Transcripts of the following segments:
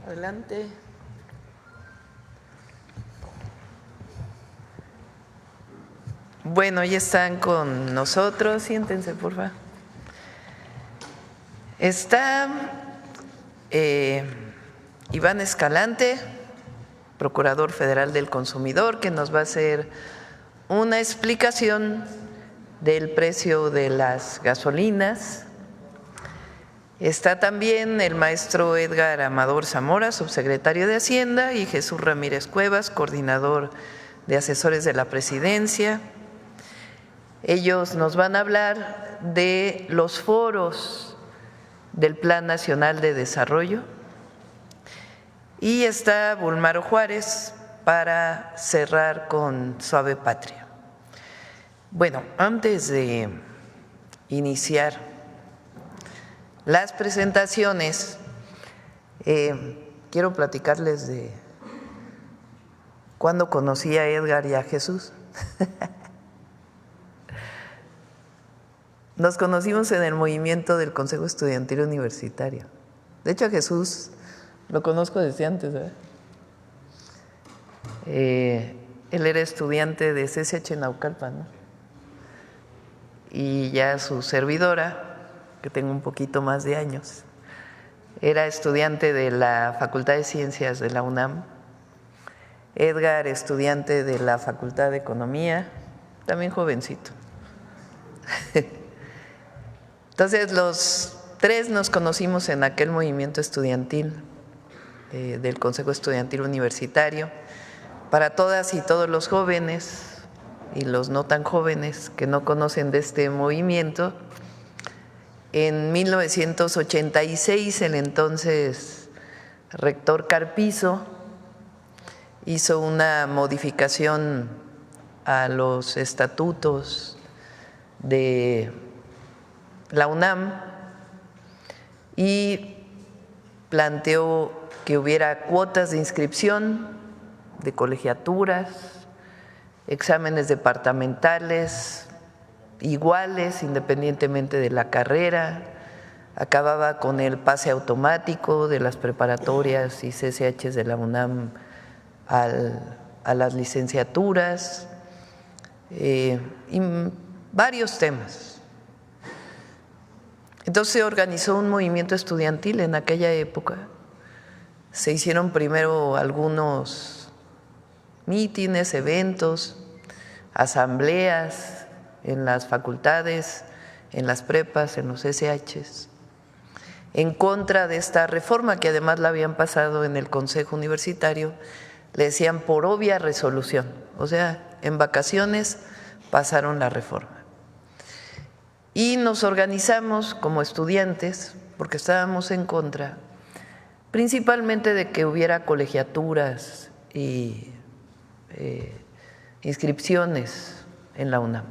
Adelante. Bueno, ya están con nosotros. Siéntense, por favor. Está Iván Escalante, Procurador Federal del Consumidor, que nos va a hacer una explicación del precio de las gasolinas. Está también el maestro Edgar Amador Zamora, subsecretario de Hacienda, y Jesús Ramírez Cuevas, coordinador de asesores de la Presidencia. Ellos nos van a hablar de los foros del Plan Nacional de Desarrollo. Y está Bulmaro Juárez para cerrar con Suave Patria. Bueno, antes de iniciar las presentaciones, quiero platicarles de cuándo conocí a Edgar y a Jesús. Nos conocimos en el movimiento del Consejo Estudiantil Universitario. De hecho, a Jesús lo conozco desde antes, ¿verdad? Él era estudiante de CCH Naucalpan, ¿no? Y ya su servidora, que tengo un poquito más de años, era estudiante de la Facultad de Ciencias de la UNAM. Edgar, estudiante de la Facultad de Economía, también jovencito. Entonces, los tres nos conocimos en aquel movimiento estudiantil del Consejo Estudiantil Universitario. Para todas y todos los jóvenes y los no tan jóvenes que no conocen de este movimiento, en 1986 el entonces rector Carpizo hizo una modificación a los estatutos de la UNAM y planteó que hubiera cuotas de inscripción de colegiaturas, exámenes departamentales iguales independientemente de la carrera, acababa con el pase automático de las preparatorias y CCHs de la UNAM a las licenciaturas, y varios temas. Entonces se organizó un movimiento estudiantil en aquella época. Se hicieron primero algunos mítines, eventos, asambleas en las facultades, en las prepas, en los SHs, en contra de esta reforma que además la habían pasado en el Consejo Universitario, le decían por obvia resolución, o sea, en vacaciones pasaron la reforma. Y nos organizamos como estudiantes, porque estábamos en contra, principalmente de que hubiera colegiaturas y inscripciones en la UNAM.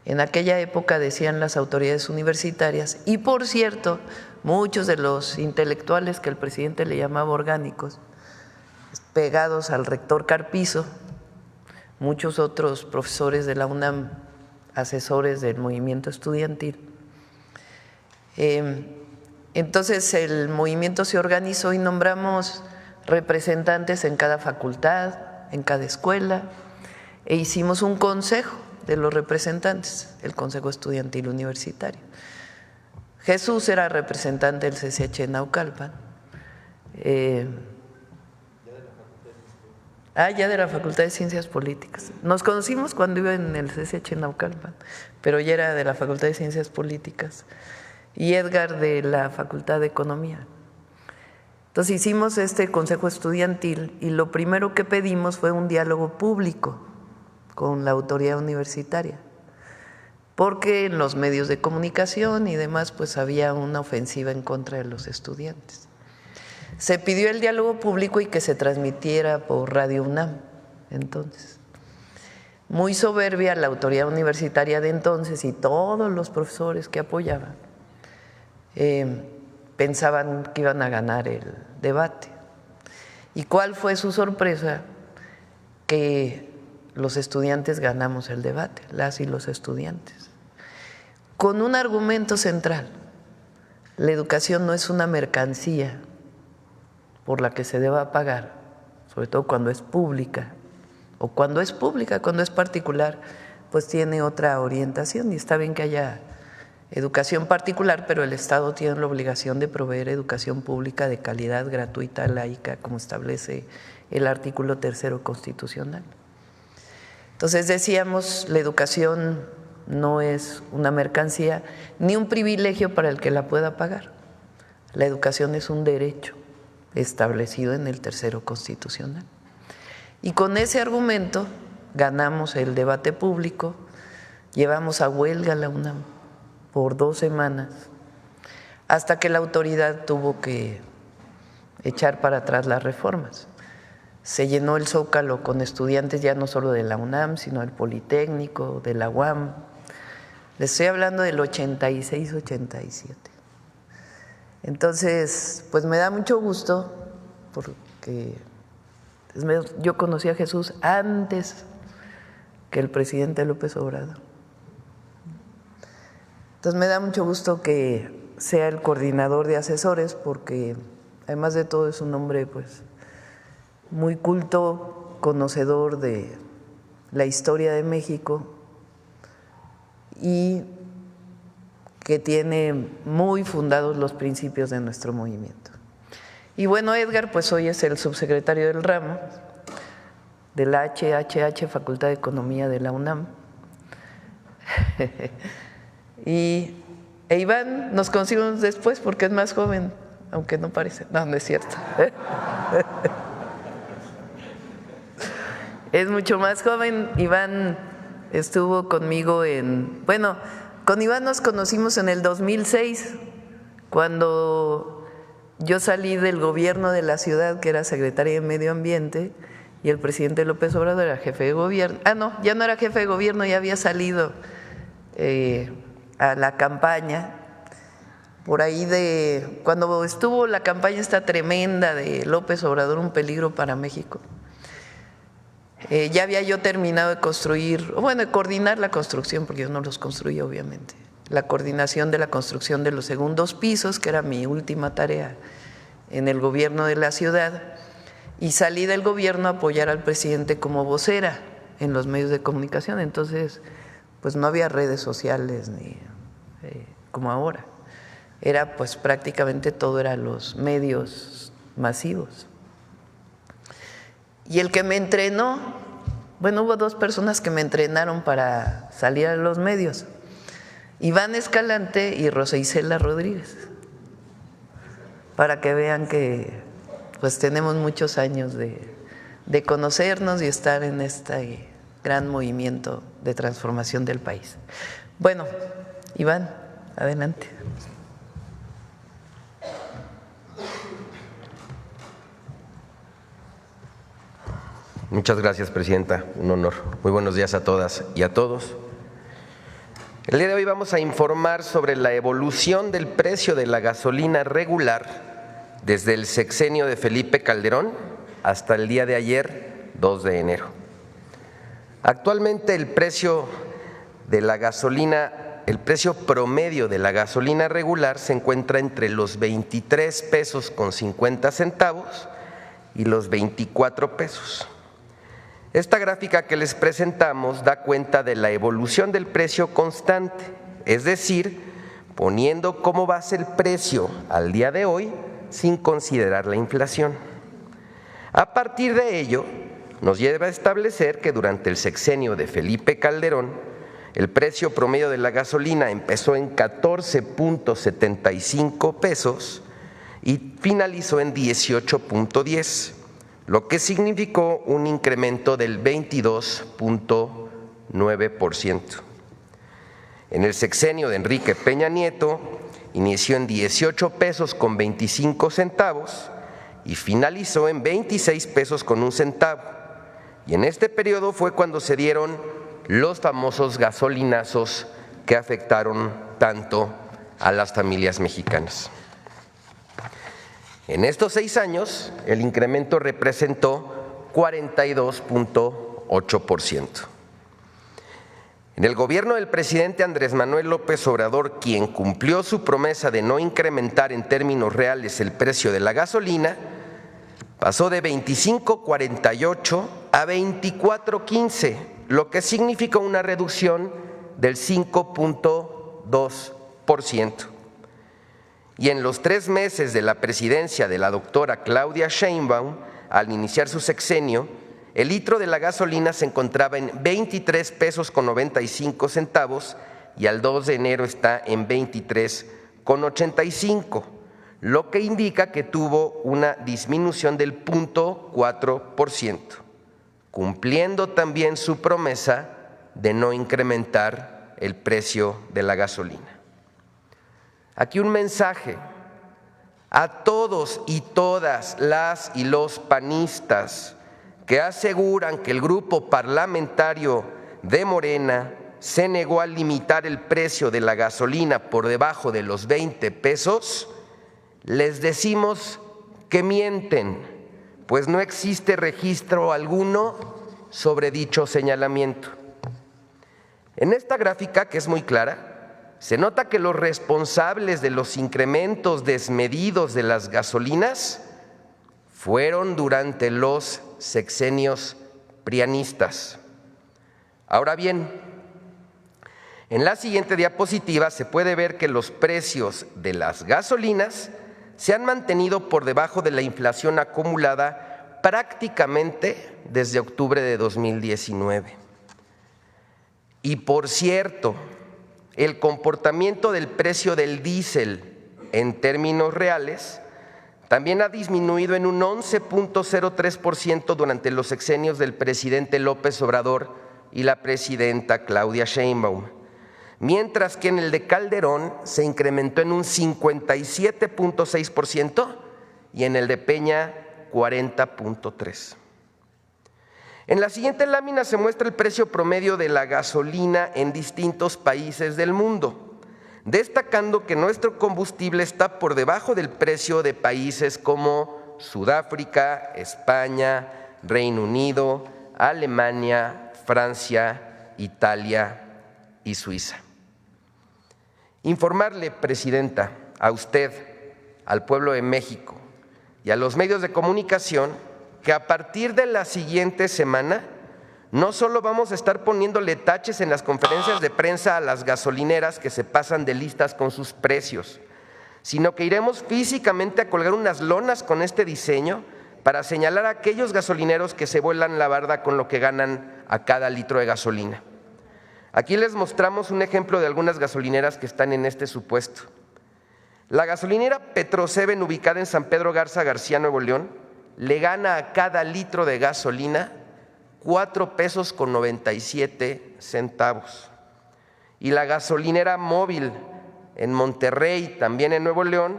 En aquella época decían las autoridades universitarias, y por cierto, muchos de los intelectuales que el presidente le llamaba orgánicos, pegados al rector Carpizo, muchos otros profesores de la UNAM, asesores del movimiento estudiantil. Entonces el movimiento se organizó y nombramos representantes en cada facultad, en cada escuela, e hicimos un consejo de los representantes, el Consejo Estudiantil Universitario. Jesús era representante del CCH Naucalpan. Ya de la Facultad de Ciencias Políticas. Nos conocimos cuando iba en el CCH Naucalpan, pero ya era de la Facultad de Ciencias Políticas. Y Edgar de la Facultad de Economía. Entonces hicimos este consejo estudiantil y lo primero que pedimos fue un diálogo público con la autoridad universitaria, porque en los medios de comunicación y demás pues había una ofensiva en contra de los estudiantes. Se pidió el diálogo público y que se transmitiera por Radio UNAM entonces. Muy soberbia la autoridad universitaria de entonces y todos los profesores que apoyaban pensaban que iban a ganar el debate. ¿Y cuál fue su sorpresa? Que los estudiantes ganamos el debate, las y los estudiantes, con un argumento central: la educación no es una mercancía por la que se deba pagar, sobre todo cuando es pública, o cuando es particular, pues tiene otra orientación, y está bien que haya educación particular, pero el Estado tiene la obligación de proveer educación pública de calidad, gratuita, laica, como establece el artículo 3º constitucional. Entonces decíamos, la educación no es una mercancía ni un privilegio para el que la pueda pagar. La educación es un derecho establecido en el 3º constitucional. Y con ese argumento ganamos el debate público, llevamos a huelga la UNAM por 2 semanas, hasta que la autoridad tuvo que echar para atrás las reformas. Se llenó el Zócalo con estudiantes ya no solo de la UNAM, sino del Politécnico, de la UAM. Les estoy hablando del 86-87. Entonces, pues me da mucho gusto, porque yo conocí a Jesús antes que el presidente López Obrador. Entonces me da mucho gusto que sea el coordinador de asesores, porque además de todo es un hombre pues muy culto, conocedor de la historia de México y que tiene muy fundados los principios de nuestro movimiento. Y bueno, Edgar pues hoy es el subsecretario del ramo de la HHH, Facultad de Economía de la UNAM. E Iván nos conocimos después porque es más joven, aunque no parece. No, no es cierto. Es mucho más joven. Iván estuvo conmigo con Iván nos conocimos en el 2006, cuando yo salí del gobierno de la ciudad, que era secretaria de Medio Ambiente, y el presidente López Obrador era jefe de gobierno. No, ya no era jefe de gobierno, ya había salido a la campaña, por ahí cuando estuvo la campaña esta tremenda de López Obrador, un peligro para México. Ya había yo terminado de construir, de coordinar la construcción, porque yo no los construí obviamente, la coordinación de la construcción de los segundos pisos, que era mi última tarea en el gobierno de la ciudad, y salí del gobierno a apoyar al presidente como vocera en los medios de comunicación. Entonces pues no había redes sociales ni como ahora, era pues prácticamente todo eran los medios masivos. Y el que me entrenó, hubo 2 personas que me entrenaron para salir a los medios: Iván Escalante y Rosa Isela Rodríguez, para que vean que pues tenemos muchos años de conocernos y estar en este gran movimiento de transformación del país. Bueno, Iván, adelante. Muchas gracias, presidenta. Un honor. Muy buenos días a todas y a todos. El día de hoy vamos a informar sobre la evolución del precio de la gasolina regular desde el sexenio de Felipe Calderón hasta el día de ayer, 2 de enero. Actualmente el precio promedio de la gasolina regular se encuentra entre los 23 pesos con 50 centavos y los 24 pesos. Esta gráfica que les presentamos da cuenta de la evolución del precio constante, es decir, poniendo como base el precio al día de hoy sin considerar la inflación. A partir de ello, nos lleva a establecer que durante el sexenio de Felipe Calderón, el precio promedio de la gasolina empezó en 14.75 pesos y finalizó en 18.10. lo que significó un incremento del 22.9%. En el sexenio de Enrique Peña Nieto inició en 18 pesos con 25 centavos y finalizó en 26 pesos con 1 centavo. Y en este periodo fue cuando se dieron los famosos gasolinazos que afectaron tanto a las familias mexicanas. En estos 6 años, el incremento representó 42.8%. 8%. En el gobierno del presidente Andrés Manuel López Obrador, quien cumplió su promesa de no incrementar en términos reales el precio de la gasolina, pasó de 25.48 a 24.15, lo que significó una reducción del 5.2%. Y en los 3 meses de la presidencia de la doctora Claudia Sheinbaum, al iniciar su sexenio, el litro de la gasolina se encontraba en 23 pesos con 95 centavos y al 2 de enero está en 23,85, lo que indica que tuvo una disminución del 0.4%, cumpliendo también su promesa de no incrementar el precio de la gasolina. Aquí un mensaje a todos y todas las y los panistas que aseguran que el grupo parlamentario de Morena se negó a limitar el precio de la gasolina por debajo de los 20 pesos, les decimos que mienten, pues no existe registro alguno sobre dicho señalamiento. En esta gráfica, que es muy clara, se nota que los responsables de los incrementos desmedidos de las gasolinas fueron durante los sexenios prianistas. Ahora bien, en la siguiente diapositiva se puede ver que los precios de las gasolinas se han mantenido por debajo de la inflación acumulada prácticamente desde octubre de 2019. Y por cierto, el comportamiento del precio del diésel en términos reales también ha disminuido en un 11.03% durante los sexenios del presidente López Obrador y la presidenta Claudia Sheinbaum, mientras que en el de Calderón se incrementó en un 57.6% y en el de Peña 40.3%. En la siguiente lámina se muestra el precio promedio de la gasolina en distintos países del mundo, destacando que nuestro combustible está por debajo del precio de países como Sudáfrica, España, Reino Unido, Alemania, Francia, Italia y Suiza. Informarle, Presidenta, a usted, al pueblo de México y a los medios de comunicación que a partir de la siguiente semana no solo vamos a estar poniéndole taches en las conferencias de prensa a las gasolineras que se pasan de listas con sus precios, sino que iremos físicamente a colgar unas lonas con este diseño para señalar a aquellos gasolineros que se vuelan la barda con lo que ganan a cada litro de gasolina. Aquí les mostramos un ejemplo de algunas gasolineras que están en este supuesto. La gasolinera Petroseven, ubicada en San Pedro Garza García, Nuevo León, le gana a cada litro de gasolina 4 pesos con 97 centavos. Y la gasolinera Móvil en Monterrey, también en Nuevo León,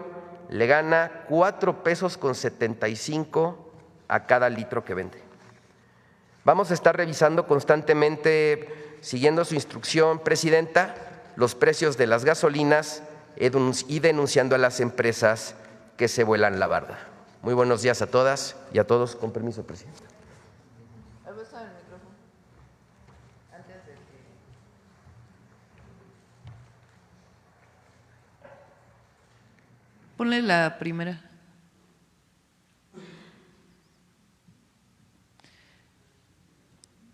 le gana 4 pesos con 75 a cada litro que vende. Vamos a estar revisando constantemente, siguiendo su instrucción, Presidenta, los precios de las gasolinas y denunciando a las empresas que se vuelan la barda. Muy buenos días a todas y a todos. Con permiso, Presidenta. Ponle la primera.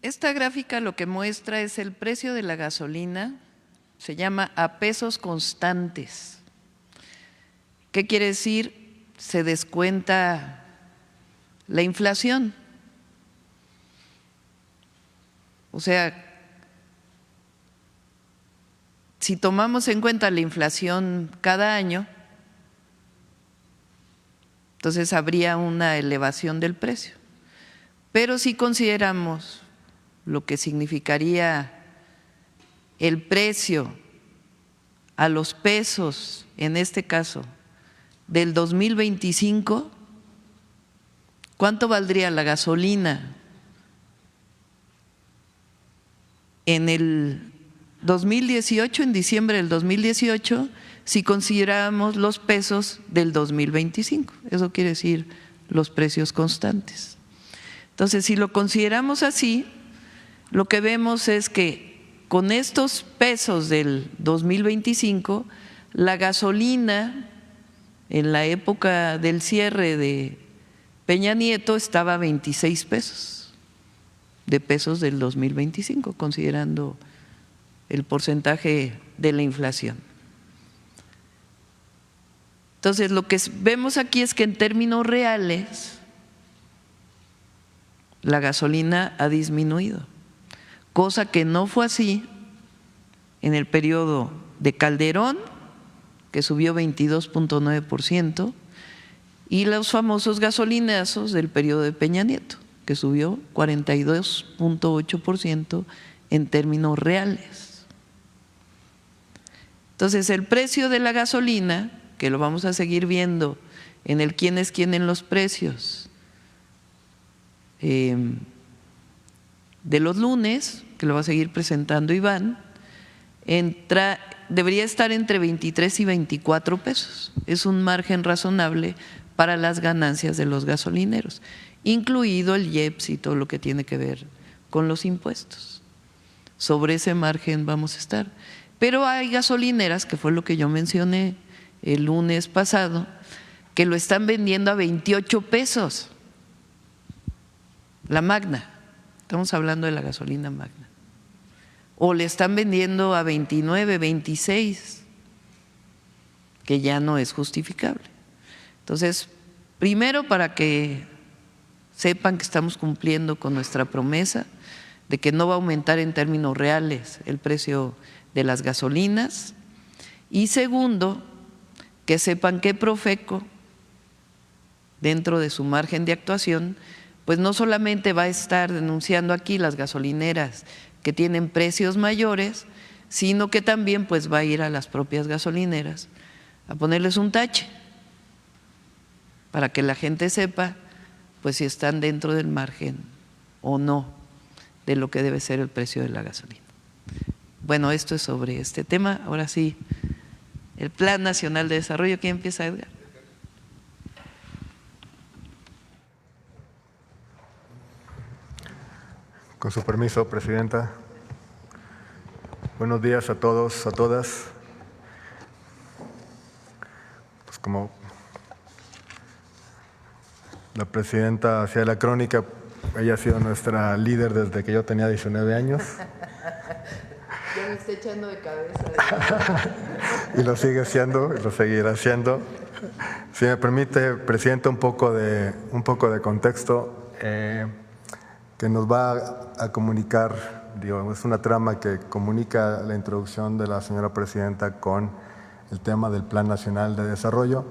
Esta gráfica lo que muestra es el precio de la gasolina, se llama a pesos constantes. ¿Qué quiere decir? Se descuenta la inflación. O sea, si tomamos en cuenta la inflación cada año, entonces habría una elevación del precio. Pero si consideramos lo que significaría el precio a los pesos, en este caso, del 2025, ¿cuánto valdría la gasolina en el 2018, en diciembre del 2018, si consideramos los pesos del 2025? Eso quiere decir los precios constantes. Entonces, si lo consideramos así, lo que vemos es que con estos pesos del 2025, la gasolina en la época del cierre de Peña Nieto estaba a 26 pesos del 2025, considerando el porcentaje de la inflación. Entonces, lo que vemos aquí es que en términos reales la gasolina ha disminuido, cosa que no fue así en el periodo de Calderón, que subió 22.9%, y los famosos gasolinazos del periodo de Peña Nieto, que subió 42.8% en términos reales. Entonces, el precio de la gasolina, que lo vamos a seguir viendo en el quién es quién en los precios de los lunes, que lo va a seguir presentando Iván, debería estar entre 23 y 24 pesos. Es un margen razonable para las ganancias de los gasolineros, incluido el IEPS y todo lo que tiene que ver con los impuestos. Sobre ese margen vamos a estar. Pero hay gasolineras, que fue lo que yo mencioné el lunes pasado, que lo están vendiendo a 28 pesos. La Magna, estamos hablando de la gasolina Magna. O le están vendiendo a 29, 26, que ya no es justificable. Entonces, primero, para que sepan que estamos cumpliendo con nuestra promesa de que no va a aumentar en términos reales el precio de las gasolinas, y segundo, que sepan que Profeco, dentro de su margen de actuación, pues no solamente va a estar denunciando aquí las gasolineras que tienen precios mayores, sino que también pues va a ir a las propias gasolineras a ponerles un tache para que la gente sepa pues si están dentro del margen o no de lo que debe ser el precio de la gasolina. Bueno, esto es sobre este tema. Ahora sí, el Plan Nacional de Desarrollo. ¿Quién empieza, Edgar? Con su permiso, Presidenta. Buenos días a todos, a todas. Pues como la Presidenta hacía la crónica, ella ha sido nuestra líder desde que yo tenía 19 años. Ya me está echando de cabeza. Y lo sigue haciendo, y lo seguirá haciendo. Si me permite, Presidenta, un poco de contexto que nos va a comunicar, digo, es una trama que comunica la introducción de la señora Presidenta con el tema del Plan Nacional de Desarrollo.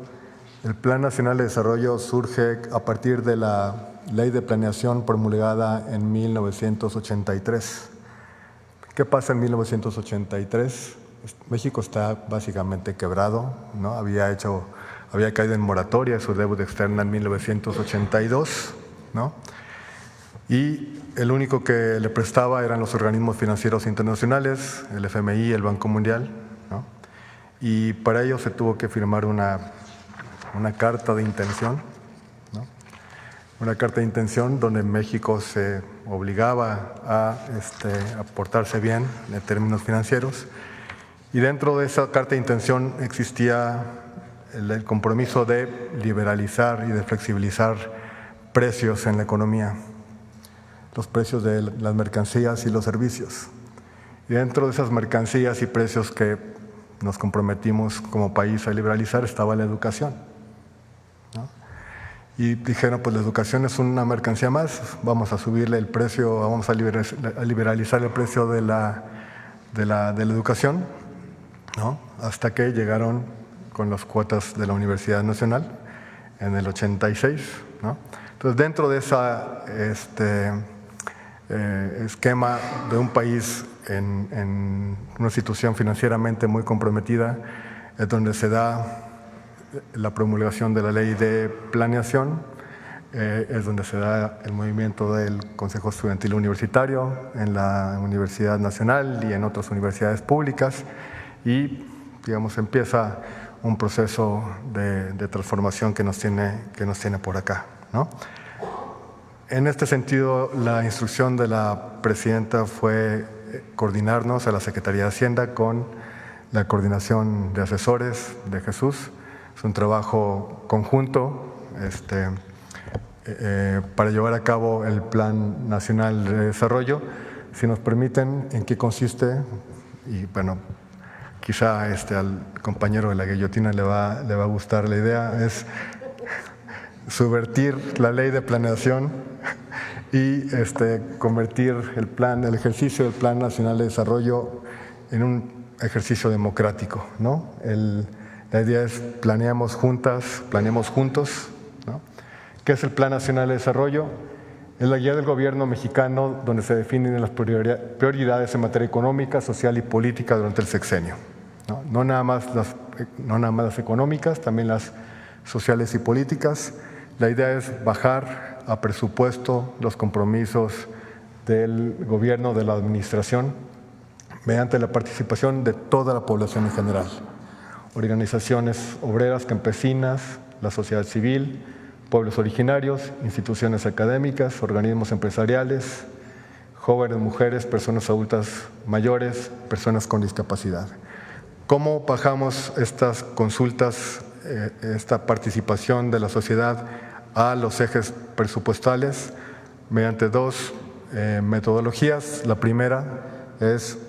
El Plan Nacional de Desarrollo surge a partir de la Ley de Planeación promulgada en 1983. ¿Qué pasa en 1983? México está básicamente quebrado, ¿no? Había caído en moratoria su deuda externa en 1982, ¿no? Y el único que le prestaba eran los organismos financieros internacionales, el FMI, el Banco Mundial, ¿no? Y para ello se tuvo que firmar una carta de intención, ¿no? Una carta de intención donde México se obligaba a portarse bien en términos financieros, y dentro de esa carta de intención existía el compromiso de liberalizar y de flexibilizar precios en la economía, los precios de las mercancías y los servicios. Y dentro de esas mercancías y precios que nos comprometimos como país a liberalizar estaba la educación, ¿no? Y dijeron, pues la educación es una mercancía más, vamos a subirle el precio, vamos a liberalizar el precio de la educación, ¿no? Hasta que llegaron con las cuotas de la Universidad Nacional en el 86, ¿no? Entonces, dentro de ese esquema de un país en una situación financieramente muy comprometida, es donde se da la promulgación de la Ley de Planeación, es donde se da el movimiento del Consejo Estudiantil Universitario en la Universidad Nacional y en otras universidades públicas, y digamos empieza un proceso de transformación que nos tiene por acá, ¿no? En este sentido, la instrucción de la presidenta fue coordinarnos a la Secretaría de Hacienda con la coordinación de asesores de Jesús. Es un trabajo conjunto para llevar a cabo el Plan Nacional de Desarrollo. Si nos permiten, ¿en qué consiste? Y bueno, quizá al compañero de la guillotina le va a gustar la idea. Es subvertir la ley de planeación y convertir el ejercicio del Plan Nacional de Desarrollo en un ejercicio democrático, ¿no? La idea es planeamos juntos, ¿no? ¿Qué es el Plan Nacional de Desarrollo? Es la guía del gobierno mexicano donde se definen las prioridades en materia económica, social y política durante el sexenio, ¿no? No nada más las económicas, también las sociales y políticas. La idea es bajar a presupuesto los compromisos del gobierno, de la administración, mediante la participación de toda la población en general. Organizaciones obreras, campesinas, la sociedad civil, pueblos originarios, instituciones académicas, organismos empresariales, jóvenes, mujeres, personas adultas mayores, personas con discapacidad. ¿Cómo bajamos estas consultas, esta participación de la sociedad a los ejes presupuestales? Mediante dos metodologías. La primera es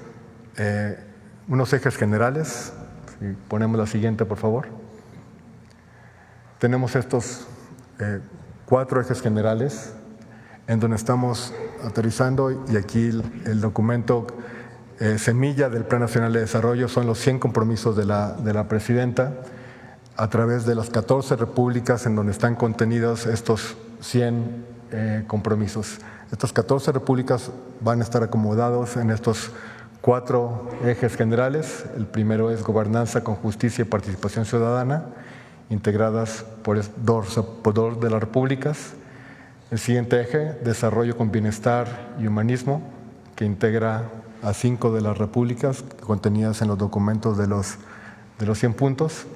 unos ejes generales. Si ponemos la siguiente, por favor. Tenemos estos 4 ejes generales en donde estamos aterrizando, y aquí el documento semilla del Plan Nacional de Desarrollo son los 100 compromisos de la presidenta a través de las 14 repúblicas en donde están contenidos estos 100 compromisos. Estas 14 repúblicas van a estar acomodados en estos 4 ejes generales. El primero es gobernanza con justicia y participación ciudadana, integradas por 2 de las repúblicas. El siguiente eje, desarrollo con bienestar y humanismo, que integra a 5 de las repúblicas contenidas en los documentos de los 100 puntos.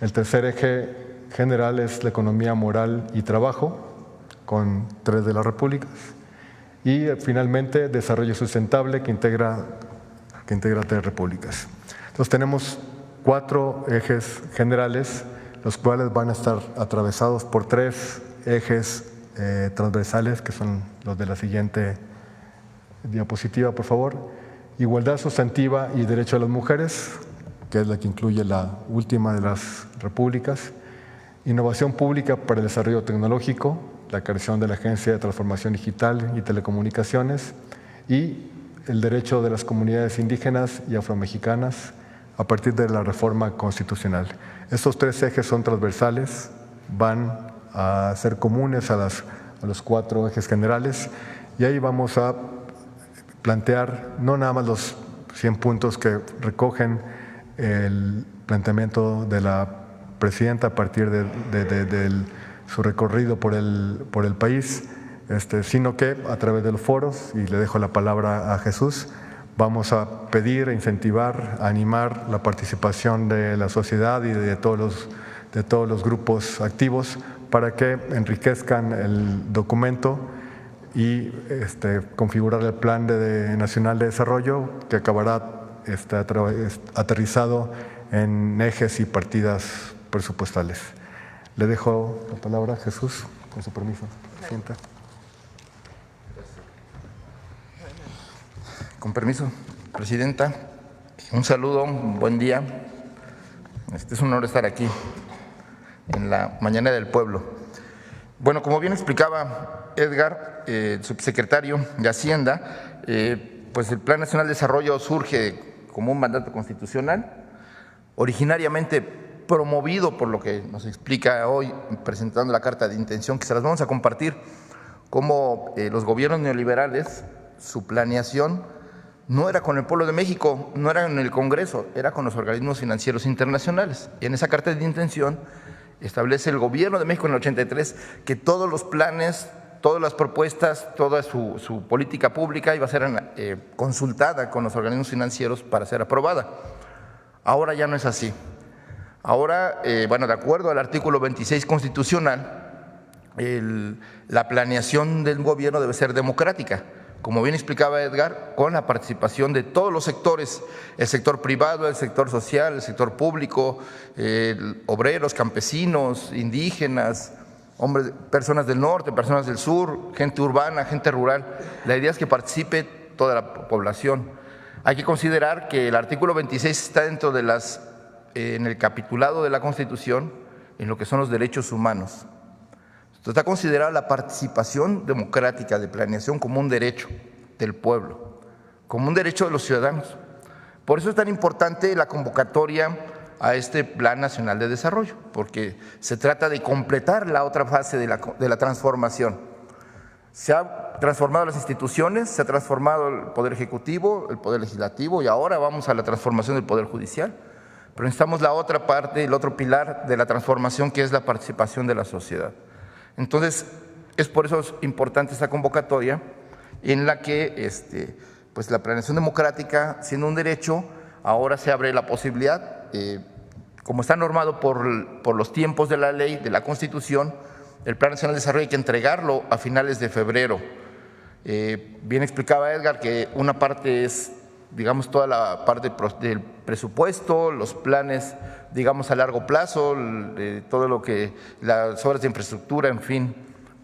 El tercer eje general es la economía moral y trabajo, con 3 de las repúblicas. Y finalmente, desarrollo sustentable, que integra 3 repúblicas. Entonces tenemos 4 ejes generales, los cuales van a estar atravesados por 3 ejes transversales, que son los de la siguiente diapositiva, por favor. Igualdad sustantiva y derecho de las mujeres, que es la que incluye la última de las repúblicas. Innovación pública para el desarrollo tecnológico, la creación de la Agencia de Transformación Digital y Telecomunicaciones, y el derecho de las comunidades indígenas y afromexicanas a partir de la reforma constitucional. Estos 3 ejes son transversales, van a ser comunes a los 4 ejes generales, y ahí vamos a plantear no nada más los 100 puntos que recogen el planteamiento de la presidenta a partir de su recorrido por el país, sino que a través de los foros, y le dejo la palabra a Jesús, vamos a pedir, a incentivar, a animar la participación de la sociedad y de todos los grupos activos para que enriquezcan el documento y configurar el Plan Nacional de Desarrollo, que acabará aterrizado en ejes y partidas presupuestales. Le dejo la palabra a Jesús, con su permiso. Presidenta. Con permiso, Presidenta. Un saludo, un buen día. Es un honor estar aquí en la Mañana del Pueblo. Bueno, como bien explicaba Edgar, subsecretario de Hacienda, pues el Plan Nacional de Desarrollo surge como un mandato constitucional, originariamente promovido por lo que nos explica hoy, presentando la carta de intención, que se las vamos a compartir, como los gobiernos neoliberales, su planeación no era con el pueblo de México, no era en el Congreso, era con los organismos financieros internacionales. Y en esa carta de intención establece el gobierno de México en el 83 que todos los planes, todas las propuestas, toda su política pública iba a ser consultada con los organismos financieros para ser aprobada. Ahora ya no es así. Ahora, de acuerdo al artículo 26 constitucional, la planeación del gobierno debe ser democrática, como bien explicaba Edgar, con la participación de todos los sectores, el sector privado, el sector social, el sector público, obreros, campesinos, indígenas, hombres, personas del norte, personas del sur, gente urbana, gente rural. La idea es que participe toda la población. Hay que considerar que el artículo 26 está dentro de en el capitulado de la Constitución en lo que son los derechos humanos. Entonces, está considerada la participación democrática de planeación como un derecho del pueblo, como un derecho de los ciudadanos. Por eso es tan importante la convocatoria a este Plan Nacional de Desarrollo, porque se trata de completar la otra fase de la transformación. Se han transformado las instituciones, se ha transformado el Poder Ejecutivo, el Poder Legislativo, y ahora vamos a la transformación del Poder Judicial. Pero necesitamos la otra parte, el otro pilar de la transformación, que es la participación de la sociedad. Entonces, es por eso importante esta convocatoria en la que pues la planeación democrática, siendo un derecho, ahora se abre la posibilidad, como está normado por los tiempos de la ley, de la Constitución, el Plan Nacional de Desarrollo hay que entregarlo a finales de febrero. Bien explicaba Edgar que una parte es, digamos, toda la parte del presupuesto, los planes, digamos, a largo plazo, todo lo que, las obras de infraestructura, en fin,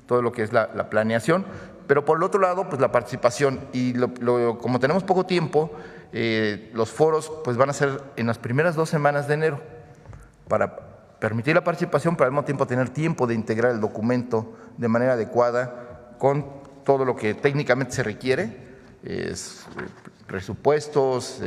todo lo que es la planeación. Pero por el otro lado, pues la participación, y como tenemos poco tiempo, los foros pues van a ser en las primeras 2 semanas de enero para permitir la participación, pero al mismo tiempo tener tiempo de integrar el documento de manera adecuada con todo lo que técnicamente se requiere, presupuestos,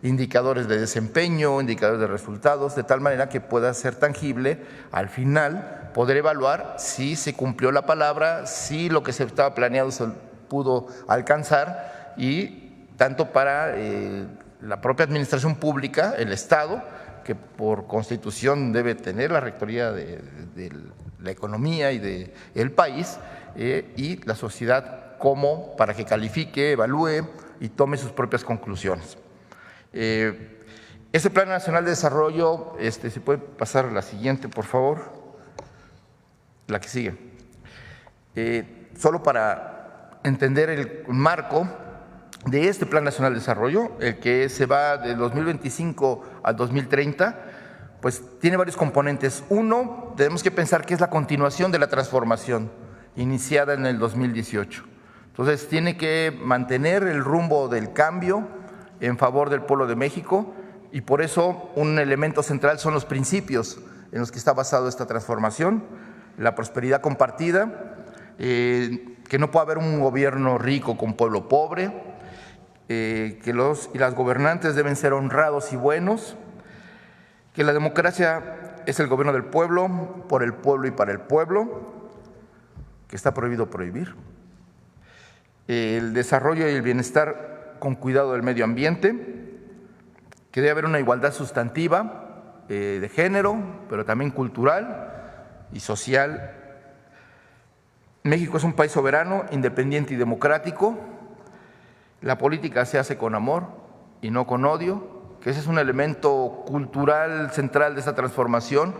indicadores de desempeño, indicadores de resultados, de tal manera que pueda ser tangible al final, poder evaluar si se cumplió la palabra, si lo que se estaba planeado se pudo alcanzar, y tanto para la propia administración pública, el Estado, que por Constitución debe tener la rectoría de la economía y del país, y la sociedad como para que califique, evalúe y tome sus propias conclusiones. Ese Plan Nacional de Desarrollo, ¿se puede pasar a la siguiente, por favor? La que sigue. Solo para entender el marco de este Plan Nacional de Desarrollo, el que se va de 2025 al 2030, pues tiene varios componentes. Uno, tenemos que pensar que es la continuación de la transformación iniciada en el 2018. Entonces, tiene que mantener el rumbo del cambio en favor del pueblo de México, y por eso un elemento central son los principios en los que está basado esta transformación: la prosperidad compartida, que no puede haber un gobierno rico con pueblo pobre, que los y las gobernantes deben ser honrados y buenos, que la democracia es el gobierno del pueblo, por el pueblo y para el pueblo, que está prohibido prohibir, el desarrollo y el bienestar con cuidado del medio ambiente, que debe haber una igualdad sustantiva de género, pero también cultural y social. México es un país soberano, independiente y democrático. La política se hace con amor y no con odio, que ese es un elemento cultural central de esta transformación,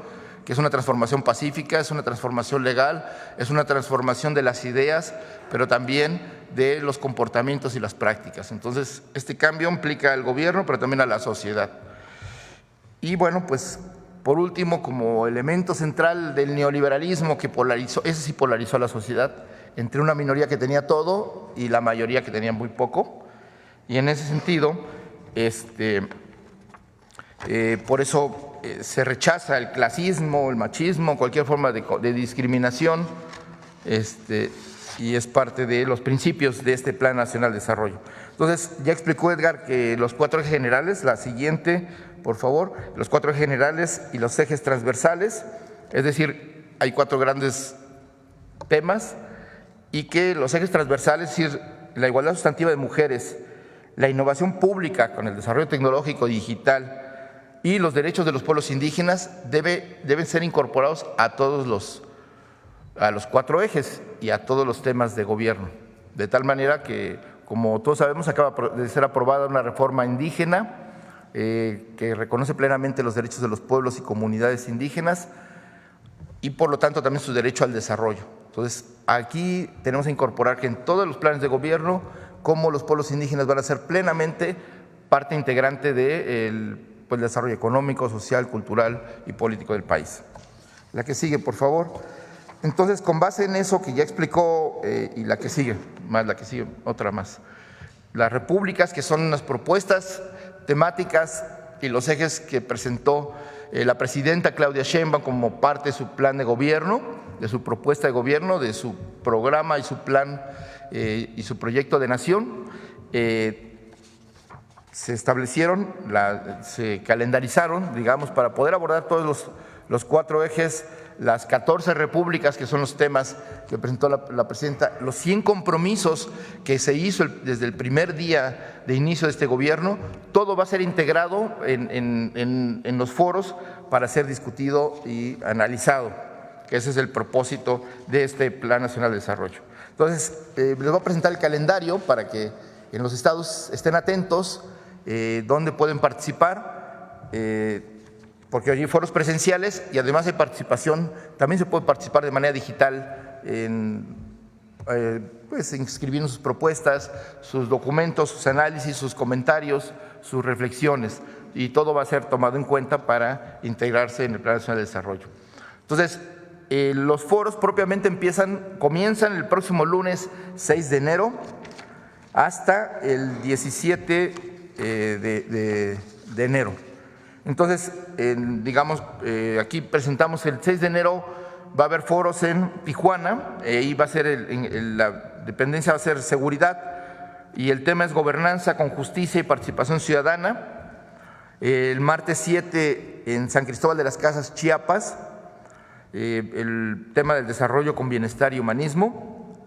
que es una transformación pacífica, es una transformación legal, es una transformación de las ideas, pero también de los comportamientos y las prácticas. Entonces, este cambio implica al gobierno, pero también a la sociedad. Y bueno, pues por último, como elemento central del neoliberalismo que polarizó, ese sí polarizó a la sociedad entre una minoría que tenía todo y la mayoría que tenía muy poco. Y en ese sentido, por eso se rechaza el clasismo, el machismo, cualquier forma de discriminación, y es parte de los principios de este Plan Nacional de Desarrollo. Entonces, ya explicó Edgar que los 4 ejes generales, la siguiente, por favor, los 4 ejes generales y los ejes transversales, es decir, hay 4 grandes temas, y que los ejes transversales, es decir, la igualdad sustantiva de mujeres, la innovación pública con el desarrollo tecnológico y digital y los derechos de los pueblos indígenas deben ser incorporados a los 4 ejes y a todos los temas de gobierno, de tal manera que, como todos sabemos, acaba de ser aprobada una reforma indígena que reconoce plenamente los derechos de los pueblos y comunidades indígenas, y por lo tanto también su derecho al desarrollo. Entonces, aquí tenemos que incorporar que en todos los planes de gobierno, cómo los pueblos indígenas van a ser plenamente parte integrante del desarrollo económico, social, cultural y político del país. La que sigue, por favor. Entonces, con base en eso que ya explicó, y la que sigue, otra más. Las repúblicas, que son unas propuestas temáticas y los ejes que presentó la presidenta Claudia Sheinbaum como parte de su plan de gobierno, de su propuesta de gobierno, de su programa y su plan y su proyecto de nación. Se establecieron, se calendarizaron, digamos, para poder abordar todos los 4 ejes, las 14 repúblicas, que son los temas que presentó la presidenta, los 100 compromisos que se hizo desde el primer día de inicio de este gobierno. Todo va a ser integrado en los foros para ser discutido y analizado, que ese es el propósito de este Plan Nacional de Desarrollo. Entonces, les voy a presentar el calendario para que en los estados estén atentos, dónde pueden participar, porque hay foros presenciales y además hay participación, también se puede participar de manera digital inscribiendo sus propuestas, sus documentos, sus análisis, sus comentarios, sus reflexiones, y todo va a ser tomado en cuenta para integrarse en el Plan Nacional de Desarrollo. Entonces, los foros propiamente comienzan el próximo lunes 6 de enero hasta el 17 de enero. Entonces, aquí presentamos el 6 de enero, va a haber foros en Tijuana, y va a ser la dependencia va a ser seguridad, y el tema es gobernanza con justicia y participación ciudadana. El martes 7 en San Cristóbal de las Casas, Chiapas, el tema del desarrollo con bienestar y humanismo,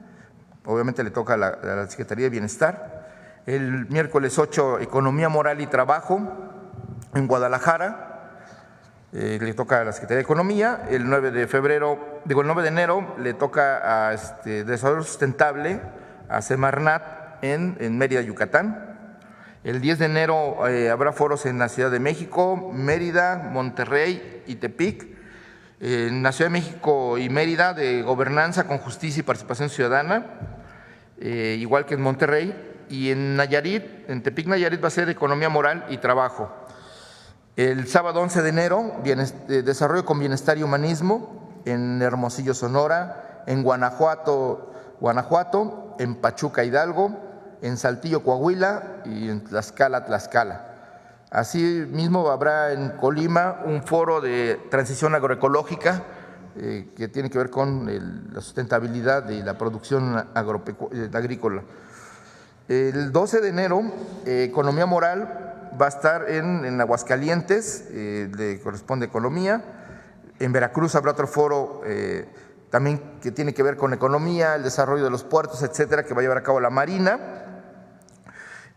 obviamente le toca a la Secretaría de Bienestar. El miércoles 8, economía moral y trabajo, en Guadalajara, le toca a la Secretaría de Economía. El 9 de enero le toca a Desarrollo Sustentable, a Semarnat en Mérida, Yucatán. El 10 de enero habrá foros en la Ciudad de México, Mérida, Monterrey y Tepic. En la Ciudad de México y Mérida, de gobernanza con justicia y participación ciudadana, igual que en Monterrey. Y en Nayarit, en Tepic, Nayarit, va a ser economía moral y trabajo. El sábado 11 de enero, desarrollo con bienestar y humanismo, en Hermosillo, Sonora, en Guanajuato, en Pachuca, Hidalgo, en Saltillo, Coahuila y en Tlaxcala, Tlaxcala. Asimismo, habrá en Colima un foro de transición agroecológica que tiene que ver con la sustentabilidad y la producción agrícola. El 12 de enero, economía moral, va a estar en Aguascalientes, le corresponde economía. En Veracruz habrá otro foro también que tiene que ver con economía, el desarrollo de los puertos, etcétera, que va a llevar a cabo la Marina.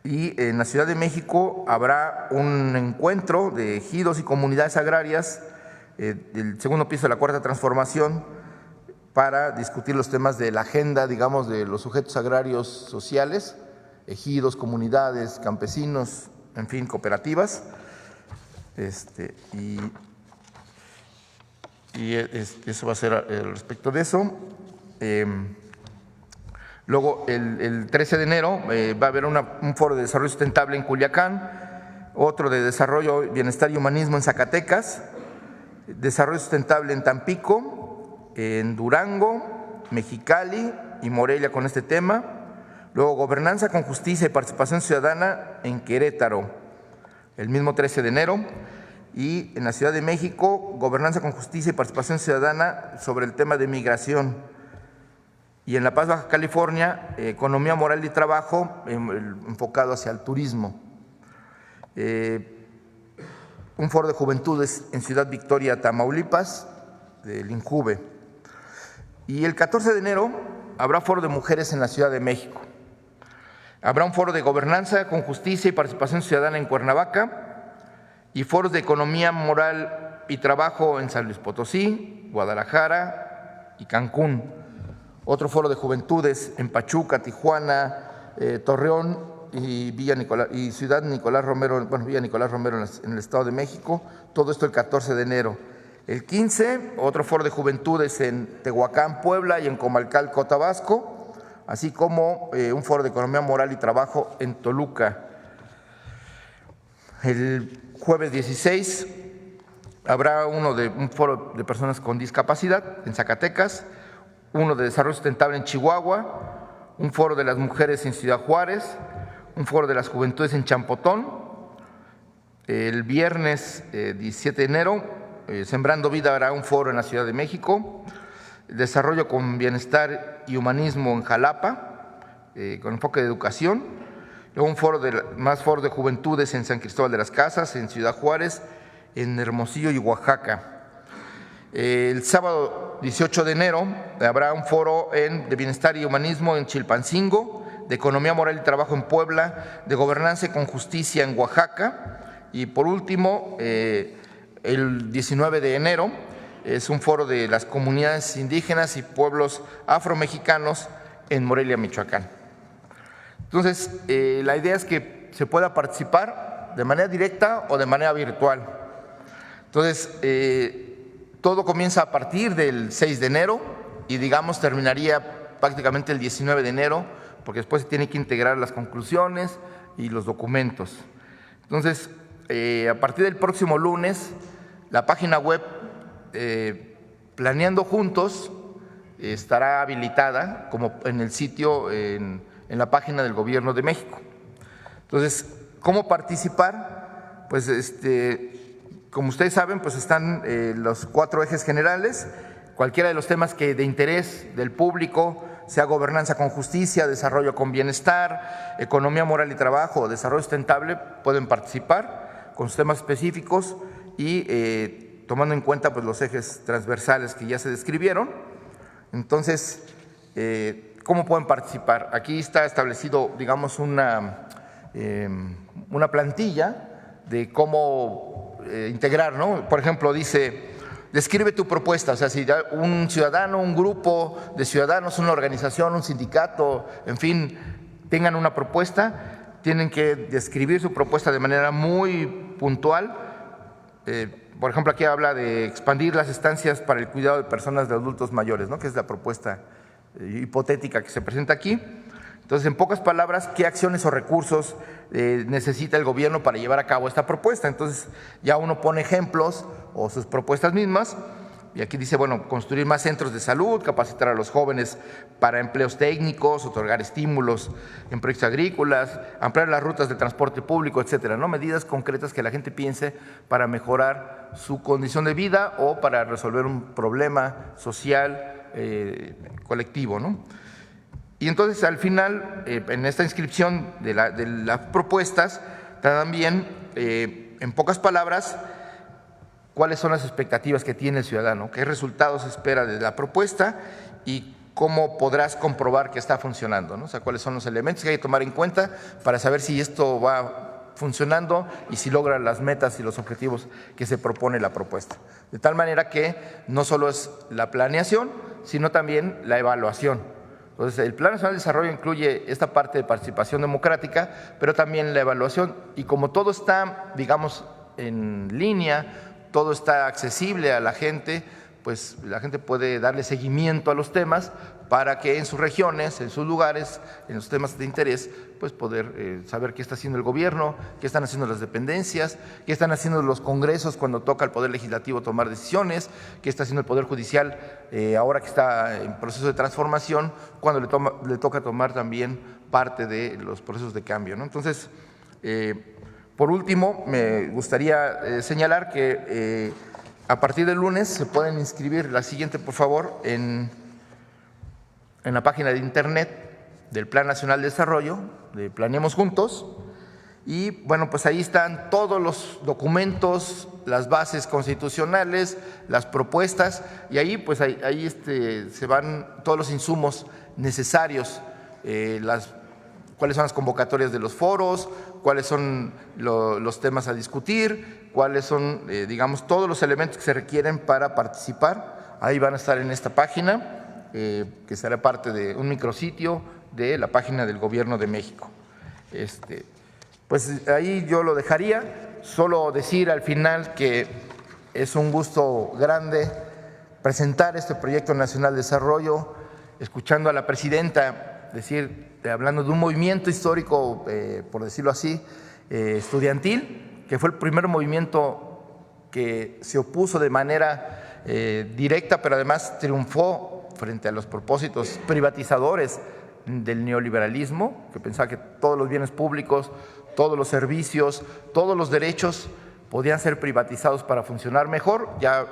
Y en la Ciudad de México habrá un encuentro de ejidos y comunidades agrarias, el segundo piso de la Cuarta Transformación, para discutir los temas de la agenda, digamos, de los sujetos agrarios sociales, ejidos, comunidades, campesinos, en fin, cooperativas. Eso va a ser respecto de eso. Luego, el 13 de enero va a haber un foro de desarrollo sustentable en Culiacán, otro de desarrollo, bienestar y humanismo en Zacatecas, desarrollo sustentable en Tampico, en Durango, Mexicali y Morelia con este tema. Luego, gobernanza con justicia y participación ciudadana en Querétaro, el mismo 13 de enero. Y en la Ciudad de México, gobernanza con justicia y participación ciudadana sobre el tema de migración. Y en La Paz, Baja California, economía moral y trabajo enfocado hacia el turismo. Un foro de juventudes en Ciudad Victoria, Tamaulipas, del INJUVE. Y el 14 de enero habrá foro de mujeres en la Ciudad de México. Habrá un foro de gobernanza con justicia y participación ciudadana en Cuernavaca y foros de economía moral y trabajo en San Luis Potosí, Guadalajara y Cancún. Otro foro de juventudes en Pachuca, Tijuana, Torreón y Ciudad Nicolás Romero, Villa Nicolás Romero en el Estado de México. Todo esto el 14 de enero. El 15, otro foro de juventudes en Tehuacán, Puebla y en Comalcalco, Tabasco, así como un foro de economía moral y trabajo en Toluca. El jueves 16 habrá un foro de personas con discapacidad en Zacatecas, uno de desarrollo sustentable en Chihuahua, un foro de las mujeres en Ciudad Juárez, un foro de las juventudes en Champotón. El viernes 17 de enero, Sembrando Vida hará un foro en la Ciudad de México, Desarrollo con Bienestar y Humanismo en Jalapa, con enfoque de educación, luego más foro de juventudes en San Cristóbal de las Casas, en Ciudad Juárez, en Hermosillo y Oaxaca. El sábado 18 de enero habrá un foro de Bienestar y Humanismo en Chilpancingo, de Economía Moral y Trabajo en Puebla, de Gobernanza con Justicia en Oaxaca y por último, el 19 de enero es un foro de las comunidades indígenas y pueblos afromexicanos en Morelia, Michoacán. Entonces, la idea es que se pueda participar de manera directa o de manera virtual. Entonces, todo comienza a partir del 6 de enero y, digamos, terminaría prácticamente el 19 de enero, porque después se tienen que integrar las conclusiones y los documentos. Entonces, a partir del próximo lunes, la página web Planeando Juntos estará habilitada como en el sitio, en la página del Gobierno de México. Entonces, ¿cómo participar? Pues como ustedes saben, pues están los 4 ejes generales, cualquiera de los temas que de interés del público, sea gobernanza con justicia, desarrollo con bienestar, economía moral y trabajo, desarrollo sustentable, pueden participar con sus temas específicos y tomando en cuenta pues, los ejes transversales que ya se describieron. Entonces, ¿cómo pueden participar? Aquí está establecido, digamos, una plantilla de cómo integrar, ¿no? Por ejemplo, dice, describe tu propuesta, o sea, si un ciudadano, un grupo de ciudadanos, una organización, un sindicato, en fin, tengan una propuesta, tienen que describir su propuesta de manera muy puntual. Por ejemplo, aquí habla de expandir las estancias para el cuidado de personas de adultos mayores, ¿no? Que es la propuesta hipotética que se presenta aquí. Entonces, en pocas palabras, ¿qué acciones o recursos necesita el gobierno para llevar a cabo esta propuesta? Entonces, ya uno pone ejemplos o sus propuestas mismas. Y aquí dice, bueno, construir más centros de salud, capacitar a los jóvenes para empleos técnicos, otorgar estímulos en proyectos agrícolas, ampliar las rutas de transporte público, etcétera, ¿no? Medidas concretas que la gente piense para mejorar su condición de vida o para resolver un problema social colectivo, ¿no? Y entonces, al final, en esta inscripción de las propuestas, también, en pocas palabras, cuáles son las expectativas que tiene el ciudadano, qué resultados espera de la propuesta y cómo podrás comprobar que está funcionando, ¿no? O sea, cuáles son los elementos que hay que tomar en cuenta para saber si esto va funcionando y si logra las metas y los objetivos que se propone la propuesta. De tal manera que no solo es la planeación, sino también la evaluación. Entonces, el Plan Nacional de Desarrollo incluye esta parte de participación democrática, pero también la evaluación. Y como todo está, digamos, en línea, todo está accesible a la gente, pues la gente puede darle seguimiento a los temas para que en sus regiones, en sus lugares, en los temas de interés, pues poder saber qué está haciendo el gobierno, qué están haciendo las dependencias, qué están haciendo los congresos cuando toca al Poder Legislativo tomar decisiones, qué está haciendo el Poder Judicial ahora que está en proceso de transformación, cuando le toca tomar también parte de los procesos de cambio, ¿no? Entonces, por último, me gustaría señalar que a partir del lunes se pueden inscribir, la siguiente por favor, en la página de internet del Plan Nacional de Desarrollo, de Planeemos Juntos, y bueno, pues ahí están todos los documentos, las bases constitucionales, las propuestas, y ahí pues ahí se van todos los insumos necesarios, cuáles son las convocatorias de los foros, cuáles son los temas a discutir, cuáles son, digamos, todos los elementos que se requieren para participar. Ahí van a estar en esta página, que será parte de un micrositio de la página del Gobierno de México. Pues ahí yo lo dejaría, solo decir al final que es un gusto grande presentar este proyecto nacional de desarrollo, escuchando a la presidenta hablando de un movimiento histórico, por decirlo así, estudiantil, que fue el primer movimiento que se opuso de manera directa, pero además triunfó frente a los propósitos privatizadores del neoliberalismo, que pensaba que todos los bienes públicos, todos los servicios, todos los derechos podían ser privatizados para funcionar mejor. Ya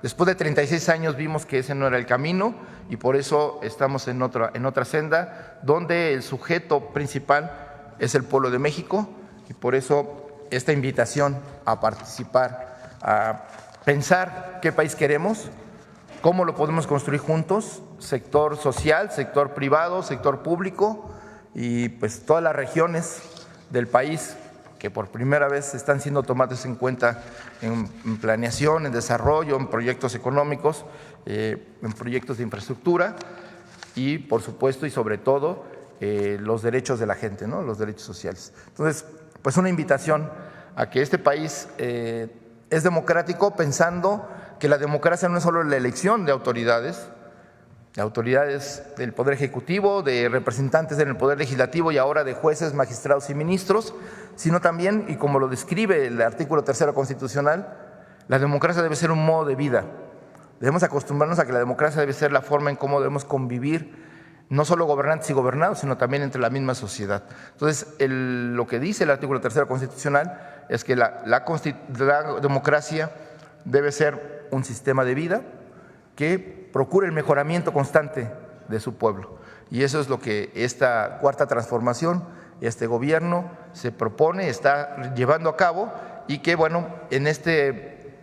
después de 36 años vimos que ese no era el camino y por eso estamos en otra senda donde el sujeto principal es el pueblo de México, y por eso esta invitación a participar, a pensar qué país queremos, cómo lo podemos construir juntos, sector social, sector privado, sector público y pues todas las regiones del país que por primera vez están siendo tomadas en cuenta en planeación, en desarrollo, en proyectos económicos, en proyectos de infraestructura y por supuesto y sobre todo los derechos de la gente, ¿no? Los derechos sociales. Entonces, pues una invitación a que este país es democrático, pensando que la democracia no es solo la elección de autoridades del Poder Ejecutivo, de representantes en el Poder Legislativo y ahora de jueces, magistrados y ministros, sino también, y como lo describe el artículo 3 constitucional, la democracia debe ser un modo de vida. Debemos acostumbrarnos a que la democracia debe ser la forma en cómo debemos convivir, no solo gobernantes y gobernados, sino también entre la misma sociedad. Entonces, lo que dice el artículo 3 constitucional es que la democracia debe ser un sistema de vida que procure el mejoramiento constante de su pueblo. Y eso es lo que esta cuarta transformación, este gobierno se propone, está llevando a cabo y que, bueno, en este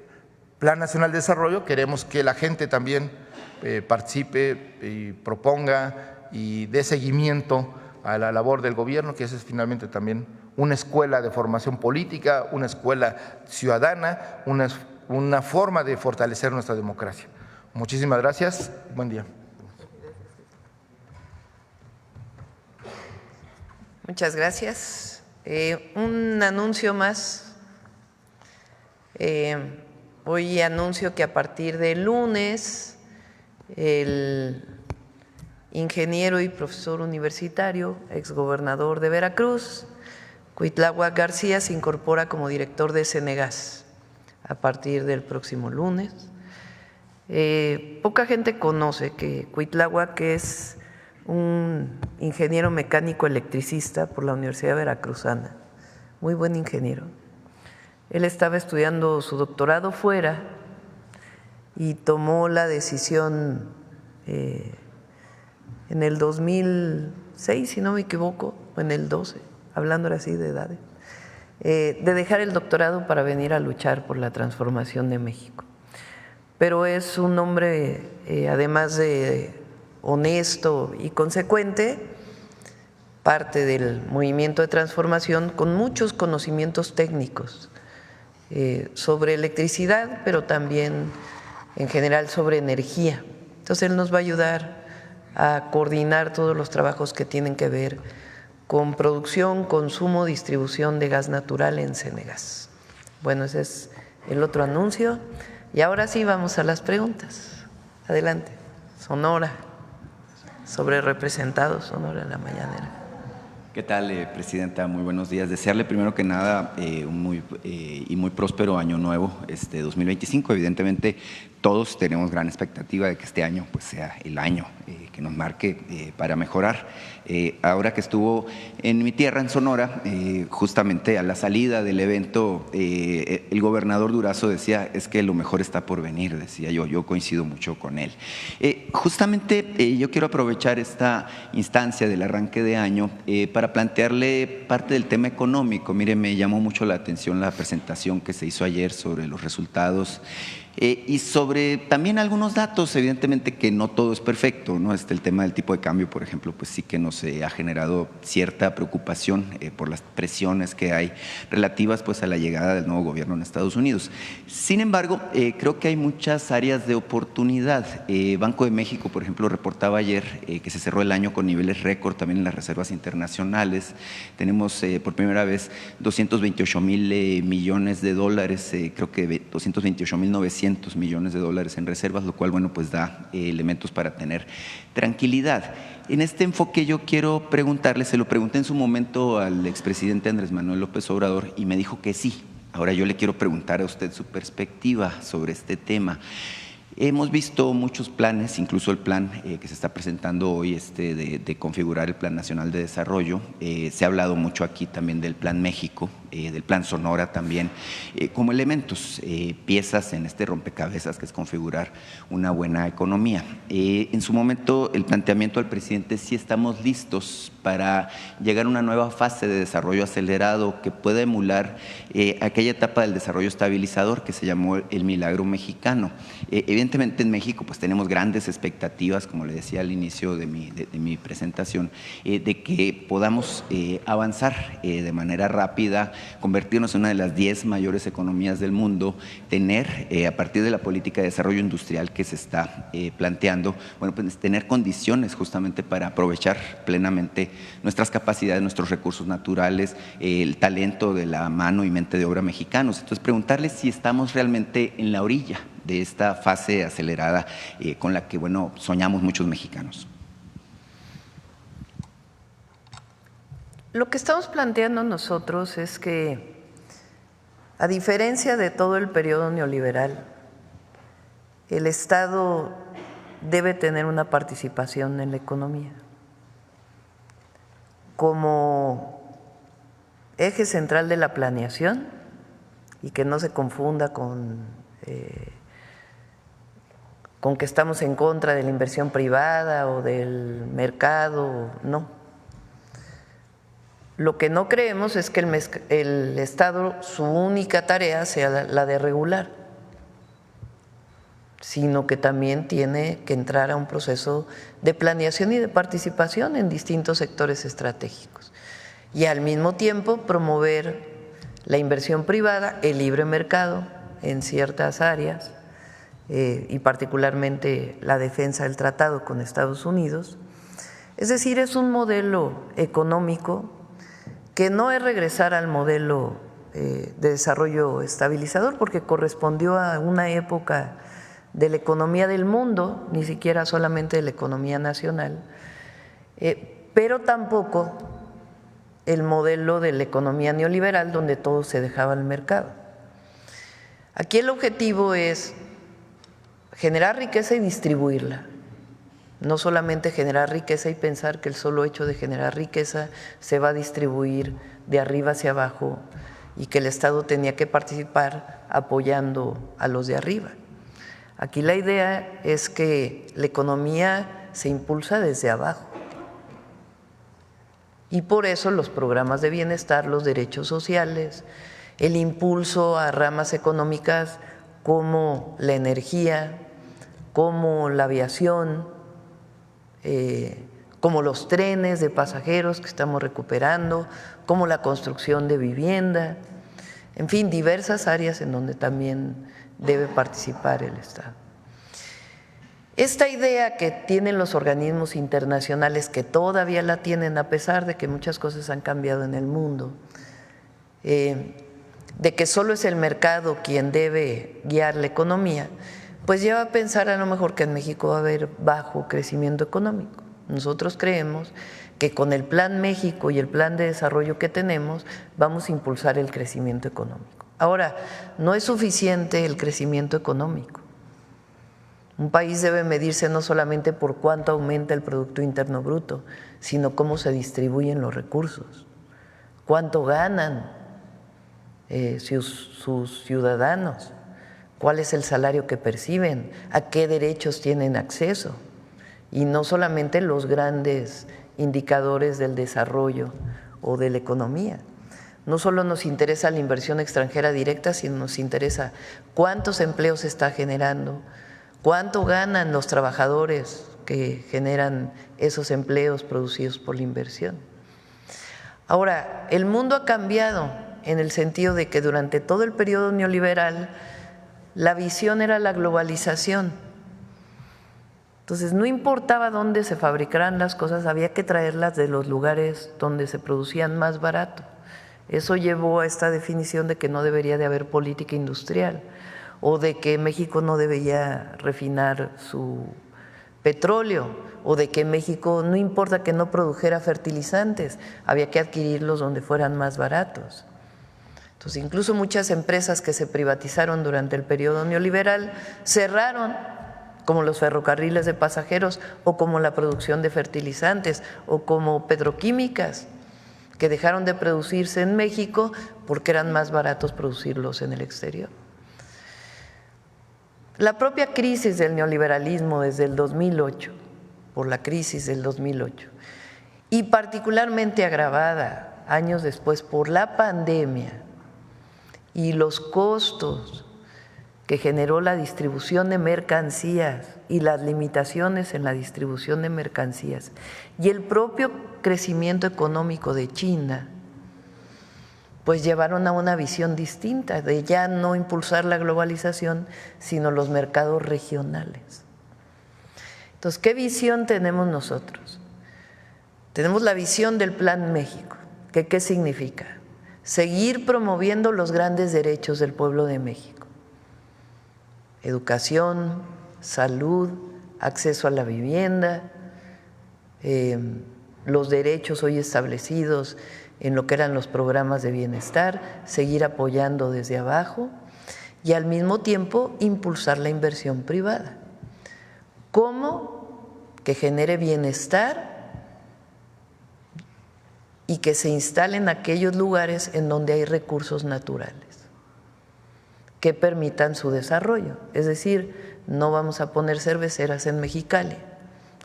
Plan Nacional de Desarrollo queremos que la gente también participe y proponga y dé seguimiento a la labor del gobierno, que eso es finalmente también una escuela de formación política, una escuela ciudadana, una forma de fortalecer nuestra democracia. Muchísimas gracias. Buen día. Muchas gracias. Un anuncio más. Hoy anuncio que a partir del lunes el ingeniero y profesor universitario, exgobernador de Veracruz, Cuitláhuac García, se incorpora como director de Cenegas a partir del próximo lunes. Poca gente conoce que Cuitláhuac es un ingeniero mecánico electricista por la Universidad Veracruzana, muy buen ingeniero. Él estaba estudiando su doctorado fuera y tomó la decisión en el 2006, si no me equivoco, o en el 12, hablando ahora sí de edades, de dejar el doctorado para venir a luchar por la transformación de México. Pero es un hombre, además de honesto y consecuente, parte del movimiento de transformación con muchos conocimientos técnicos sobre electricidad, pero también en general sobre energía. Entonces él nos va a ayudar a coordinar todos los trabajos que tienen que ver con producción, consumo, distribución de gas natural en Cenegas. Bueno, ese es el otro anuncio. Y ahora sí vamos a las preguntas. Adelante. Sonora, sobre representados, Sonora en la mañanera. ¿Qué tal, Presidenta? Muy buenos días. Desearle primero que nada un muy próspero año nuevo, 2025. Evidentemente, todos tenemos gran expectativa de que este año pues, sea el año que nos marque para mejorar. Ahora que estuvo en mi tierra, en Sonora, justamente a la salida del evento, el gobernador Durazo decía, es que lo mejor está por venir, decía yo coincido mucho con él. Justamente yo quiero aprovechar esta instancia del arranque de año para plantearle parte del tema económico. Mire, me llamó mucho la atención la presentación que se hizo ayer sobre los resultados Y sobre también algunos datos, evidentemente que no todo es perfecto, ¿no? El tema del tipo de cambio, por ejemplo, pues sí que nos ha generado cierta preocupación por las presiones que hay relativas pues a la llegada del nuevo gobierno en Estados Unidos. Sin embargo, creo que hay muchas áreas de oportunidad. Banco de México, por ejemplo, reportaba ayer que se cerró el año con niveles récord también en las reservas internacionales. Tenemos por primera vez 228,000 millones de dólares, creo que 228,900 millones de dólares en reservas, lo cual, bueno, pues da elementos para tener tranquilidad. En este enfoque yo quiero preguntarle, se lo pregunté en su momento al expresidente Andrés Manuel López Obrador y me dijo que sí. Ahora yo le quiero preguntar a usted su perspectiva sobre este tema. Hemos visto muchos planes, incluso el plan que se está presentando hoy de configurar el Plan Nacional de Desarrollo. Se ha hablado mucho aquí también del Plan México, del Plan Sonora también, como elementos, piezas en este rompecabezas que es configurar una buena economía. En su momento el planteamiento al presidente: sí estamos listos para llegar a una nueva fase de desarrollo acelerado que pueda emular aquella etapa del desarrollo estabilizador que se llamó el milagro mexicano. Evidentemente en México pues tenemos grandes expectativas, como le decía al inicio de mi presentación, de que podamos avanzar de manera rápida, convertirnos en una de las 10 mayores economías del mundo, tener a partir de la política de desarrollo industrial que se está planteando, bueno, pues tener condiciones justamente para aprovechar plenamente nuestras capacidades, nuestros recursos naturales, el talento de la mano y mente de obra mexicanos. Entonces preguntarles si estamos realmente en la orilla de esta fase acelerada con la que, bueno, soñamos muchos mexicanos. Lo que estamos planteando nosotros es que, a diferencia de todo el periodo neoliberal, el Estado debe tener una participación en la economía como eje central de la planeación y que no se confunda con que estamos en contra de la inversión privada o del mercado, no. Lo que no creemos es que el Estado, su única tarea sea la de regular, sino que también tiene que entrar a un proceso de planeación y de participación en distintos sectores estratégicos y al mismo tiempo promover la inversión privada, el libre mercado en ciertas áreas y particularmente la defensa del tratado con Estados Unidos. Es decir, es un modelo económico que no es regresar al modelo de desarrollo estabilizador, porque correspondió a una época de la economía del mundo, ni siquiera solamente de la economía nacional, pero tampoco el modelo de la economía neoliberal donde todo se dejaba al mercado. Aquí el objetivo es generar riqueza y distribuirla, no solamente generar riqueza y pensar que el solo hecho de generar riqueza se va a distribuir de arriba hacia abajo y que el Estado tenía que participar apoyando a los de arriba. Aquí la idea es que la economía se impulsa desde abajo y por eso los programas de bienestar, los derechos sociales, el impulso a ramas económicas como la energía, como la aviación, como los trenes de pasajeros que estamos recuperando, como la construcción de vivienda, en fin, diversas áreas en donde también debe participar el Estado. Esta idea que tienen los organismos internacionales, que todavía la tienen a pesar de que muchas cosas han cambiado en el mundo, de que solo es el mercado quien debe guiar la economía, pues lleva a pensar a lo mejor que en México va a haber bajo crecimiento económico. Nosotros creemos que con el Plan México y el Plan de Desarrollo que tenemos vamos a impulsar el crecimiento económico. Ahora, no es suficiente el crecimiento económico. Un país debe medirse no solamente por cuánto aumenta el Producto Interno Bruto, sino cómo se distribuyen los recursos, cuánto ganan sus ciudadanos, cuál es el salario que perciben, a qué derechos tienen acceso, y no solamente los grandes indicadores del desarrollo o de la economía. no solo nos interesa la inversión extranjera directa, sino nos interesa cuántos empleos se está generando, cuánto ganan los trabajadores que generan esos empleos producidos por la inversión. Ahora, el mundo ha cambiado en el sentido de que durante todo el periodo neoliberal la visión era la globalización. Entonces, no importaba dónde se fabricaran las cosas, había que traerlas de los lugares donde se producían más barato. Eso llevó a esta definición de que no debería de haber política industrial o de que México no debería refinar su petróleo o de que México no importa que no produjera fertilizantes, había que adquirirlos donde fueran más baratos. Entonces, incluso muchas empresas que se privatizaron durante el periodo neoliberal cerraron, como los ferrocarriles de pasajeros o como la producción de fertilizantes o como petroquímicas, que dejaron de producirse en México porque eran más baratos producirlos en el exterior. La propia crisis del neoliberalismo desde el 2008, por la crisis del 2008, y particularmente agravada años después por la pandemia y los costos que generó la distribución de mercancías y las limitaciones en la distribución de mercancías y el propio crecimiento económico de China, pues llevaron a una visión distinta de ya no impulsar la globalización, sino los mercados regionales. Entonces, ¿qué visión tenemos nosotros? Tenemos la visión del Plan México, que ¿qué significa? Seguir promoviendo los grandes derechos del pueblo de México: educación, salud, acceso a la vivienda, los derechos hoy establecidos en lo que eran los programas de bienestar, seguir apoyando desde abajo y al mismo tiempo impulsar la inversión privada. ¿Cómo? Que genere bienestar y que se instale en aquellos lugares en donde hay recursos naturales que permitan su desarrollo. Es decir, no vamos a poner cerveceras en Mexicali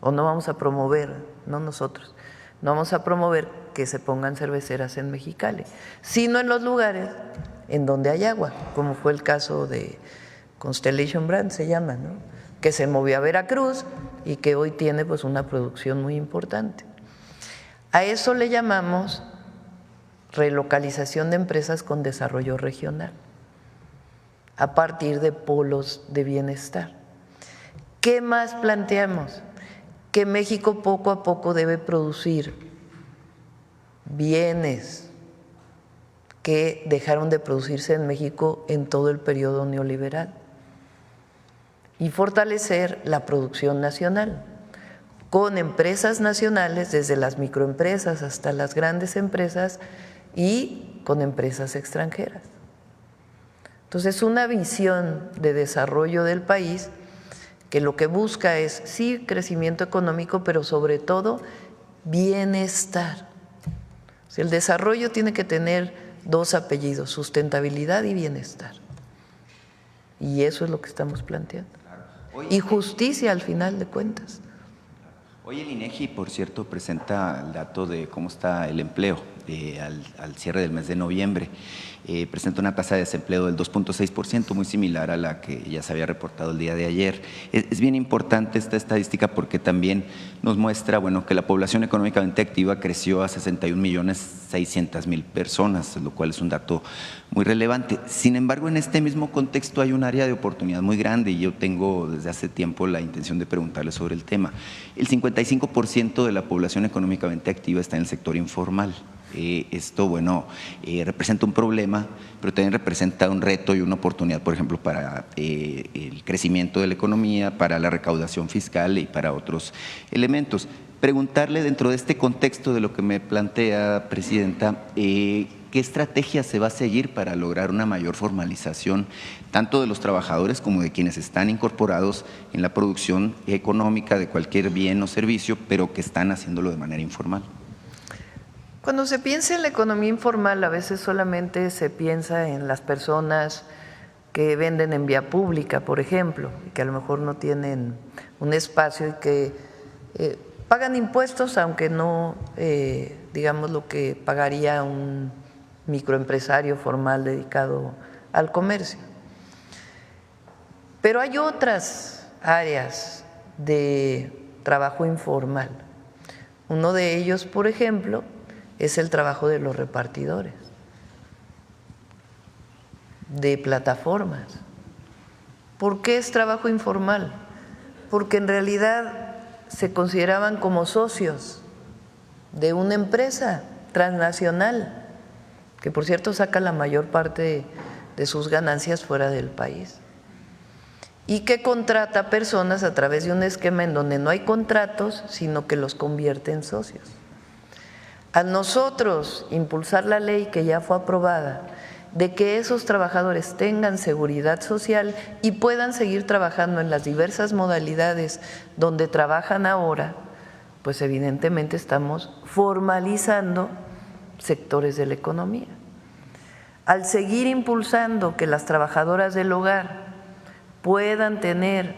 o no vamos a promover, no nosotros, no vamos a promover que se pongan cerveceras en Mexicali, sino en los lugares en donde hay agua, como fue el caso de Constellation Brands, se llama, ¿no?, que se movió a Veracruz y que hoy tiene pues una producción muy importante. A eso le llamamos relocalización de empresas con desarrollo regional, a partir de polos de bienestar. ¿Qué más planteamos? Que México poco a poco debe producir bienes que dejaron de producirse en México en todo el periodo neoliberal y fortalecer la producción nacional con empresas nacionales, desde las microempresas hasta las grandes empresas, y con empresas extranjeras. Entonces, una visión de desarrollo del país que lo que busca es, sí, crecimiento económico, pero sobre todo bienestar. O sea, el desarrollo tiene que tener dos apellidos: sustentabilidad y bienestar. Y eso es lo que estamos planteando. Y justicia al final de cuentas. Hoy el INEGI, por cierto, presenta el dato de cómo está el empleo al cierre del mes de noviembre. Presenta una tasa de desempleo del 2.6%, muy similar a la que ya se había reportado el día de ayer. Es bien importante esta estadística porque también nos muestra, bueno, que la población económicamente activa creció a 61.600.000 personas, lo cual es un dato muy relevante. Sin embargo, en este mismo contexto hay un área de oportunidad muy grande y yo tengo desde hace tiempo la intención de preguntarle sobre el tema. El 55% de la población económicamente activa está en el sector informal. Esto, bueno, representa un problema, pero también representa un reto y una oportunidad, por ejemplo, para el crecimiento de la economía, para la recaudación fiscal y para otros elementos. Preguntarle, dentro de este contexto de lo que me plantea, Presidenta, ¿qué estrategia se va a seguir para lograr una mayor formalización tanto de los trabajadores como de quienes están incorporados en la producción económica de cualquier bien o servicio, pero que están haciéndolo de manera informal? Cuando se piensa en la economía informal, a veces solamente se piensa en las personas que venden en vía pública, por ejemplo, que a lo mejor no tienen un espacio y que pagan impuestos, aunque no, digamos, lo que pagaría un microempresario formal dedicado al comercio. Pero hay otras áreas de trabajo informal. Uno de ellos, por ejemplo, es el trabajo de los repartidores, de plataformas. ¿Por qué es trabajo informal? Porque en realidad se consideraban como socios de una empresa transnacional, que por cierto saca la mayor parte de sus ganancias fuera del país, y que contrata personas a través de un esquema en donde no hay contratos, sino que los convierte en socios. Al nosotros impulsar la ley que ya fue aprobada, de que esos trabajadores tengan seguridad social y puedan seguir trabajando en las diversas modalidades donde trabajan ahora, pues evidentemente estamos formalizando sectores de la economía. Al seguir impulsando que las trabajadoras del hogar puedan tener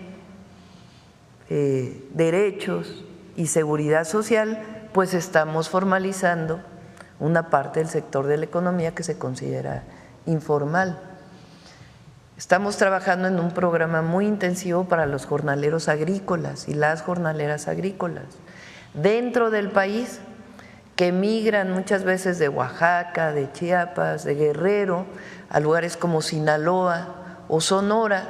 derechos y seguridad social, pues estamos formalizando una parte del sector de la economía que se considera informal. Estamos trabajando en un programa muy intensivo para los jornaleros agrícolas y las jornaleras agrícolas dentro del país, que migran muchas veces de Oaxaca, de Chiapas, de Guerrero, a lugares como Sinaloa o Sonora,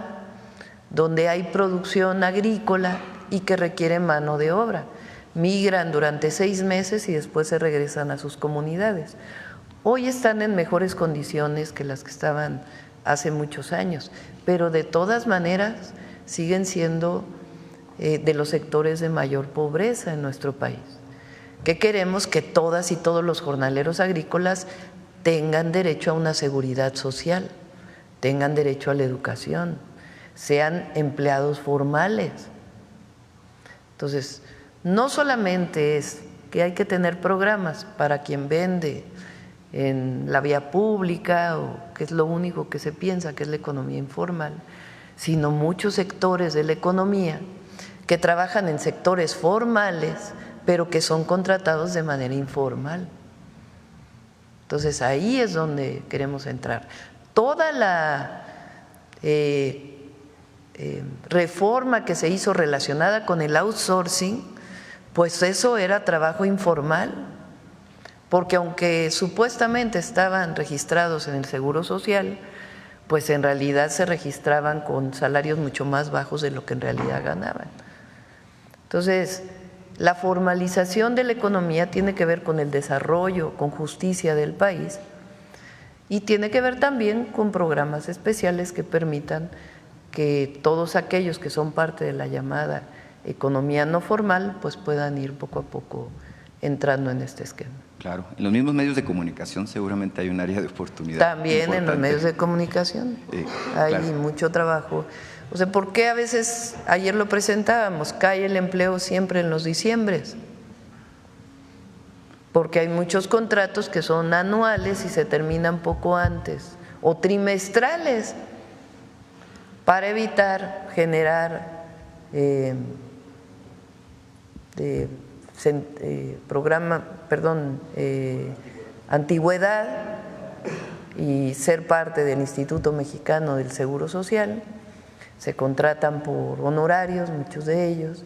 donde hay producción agrícola y que requiere mano de obra. Migran durante 6 meses y después se regresan a sus comunidades. Hoy están en mejores condiciones que las que estaban hace muchos años, pero de todas maneras siguen siendo de los sectores de mayor pobreza en nuestro país. ¿Qué queremos? Que todas y todos los jornaleros agrícolas tengan derecho a una seguridad social, tengan derecho a la educación, sean empleados formales. Entonces, no solamente es que hay que tener programas para quien vende en la vía pública, o que es lo único que se piensa que es la economía informal, sino muchos sectores de la economía que trabajan en sectores formales, pero que son contratados de manera informal. Entonces ahí es donde queremos entrar. Toda la reforma que se hizo relacionada con el outsourcing, pues eso era trabajo informal, porque aunque supuestamente estaban registrados en el Seguro Social, pues en realidad se registraban con salarios mucho más bajos de lo que en realidad ganaban. Entonces, la formalización de la economía tiene que ver con el desarrollo, con justicia del país, y tiene que ver también con programas especiales que permitan que todos aquellos que son parte de la llamada economía no formal pues puedan ir poco a poco entrando en este esquema. Claro, en los mismos medios de comunicación seguramente hay un área de oportunidad. También importante. En los medios de comunicación hay claro. Mucho trabajo. O sea, ¿por qué a veces, ayer lo presentábamos, cae el empleo siempre en los diciembres? Porque hay muchos contratos que son anuales y se terminan poco antes, o trimestrales, para evitar generar antigüedad y ser parte del Instituto Mexicano del Seguro Social. Se contratan por honorarios, muchos de ellos,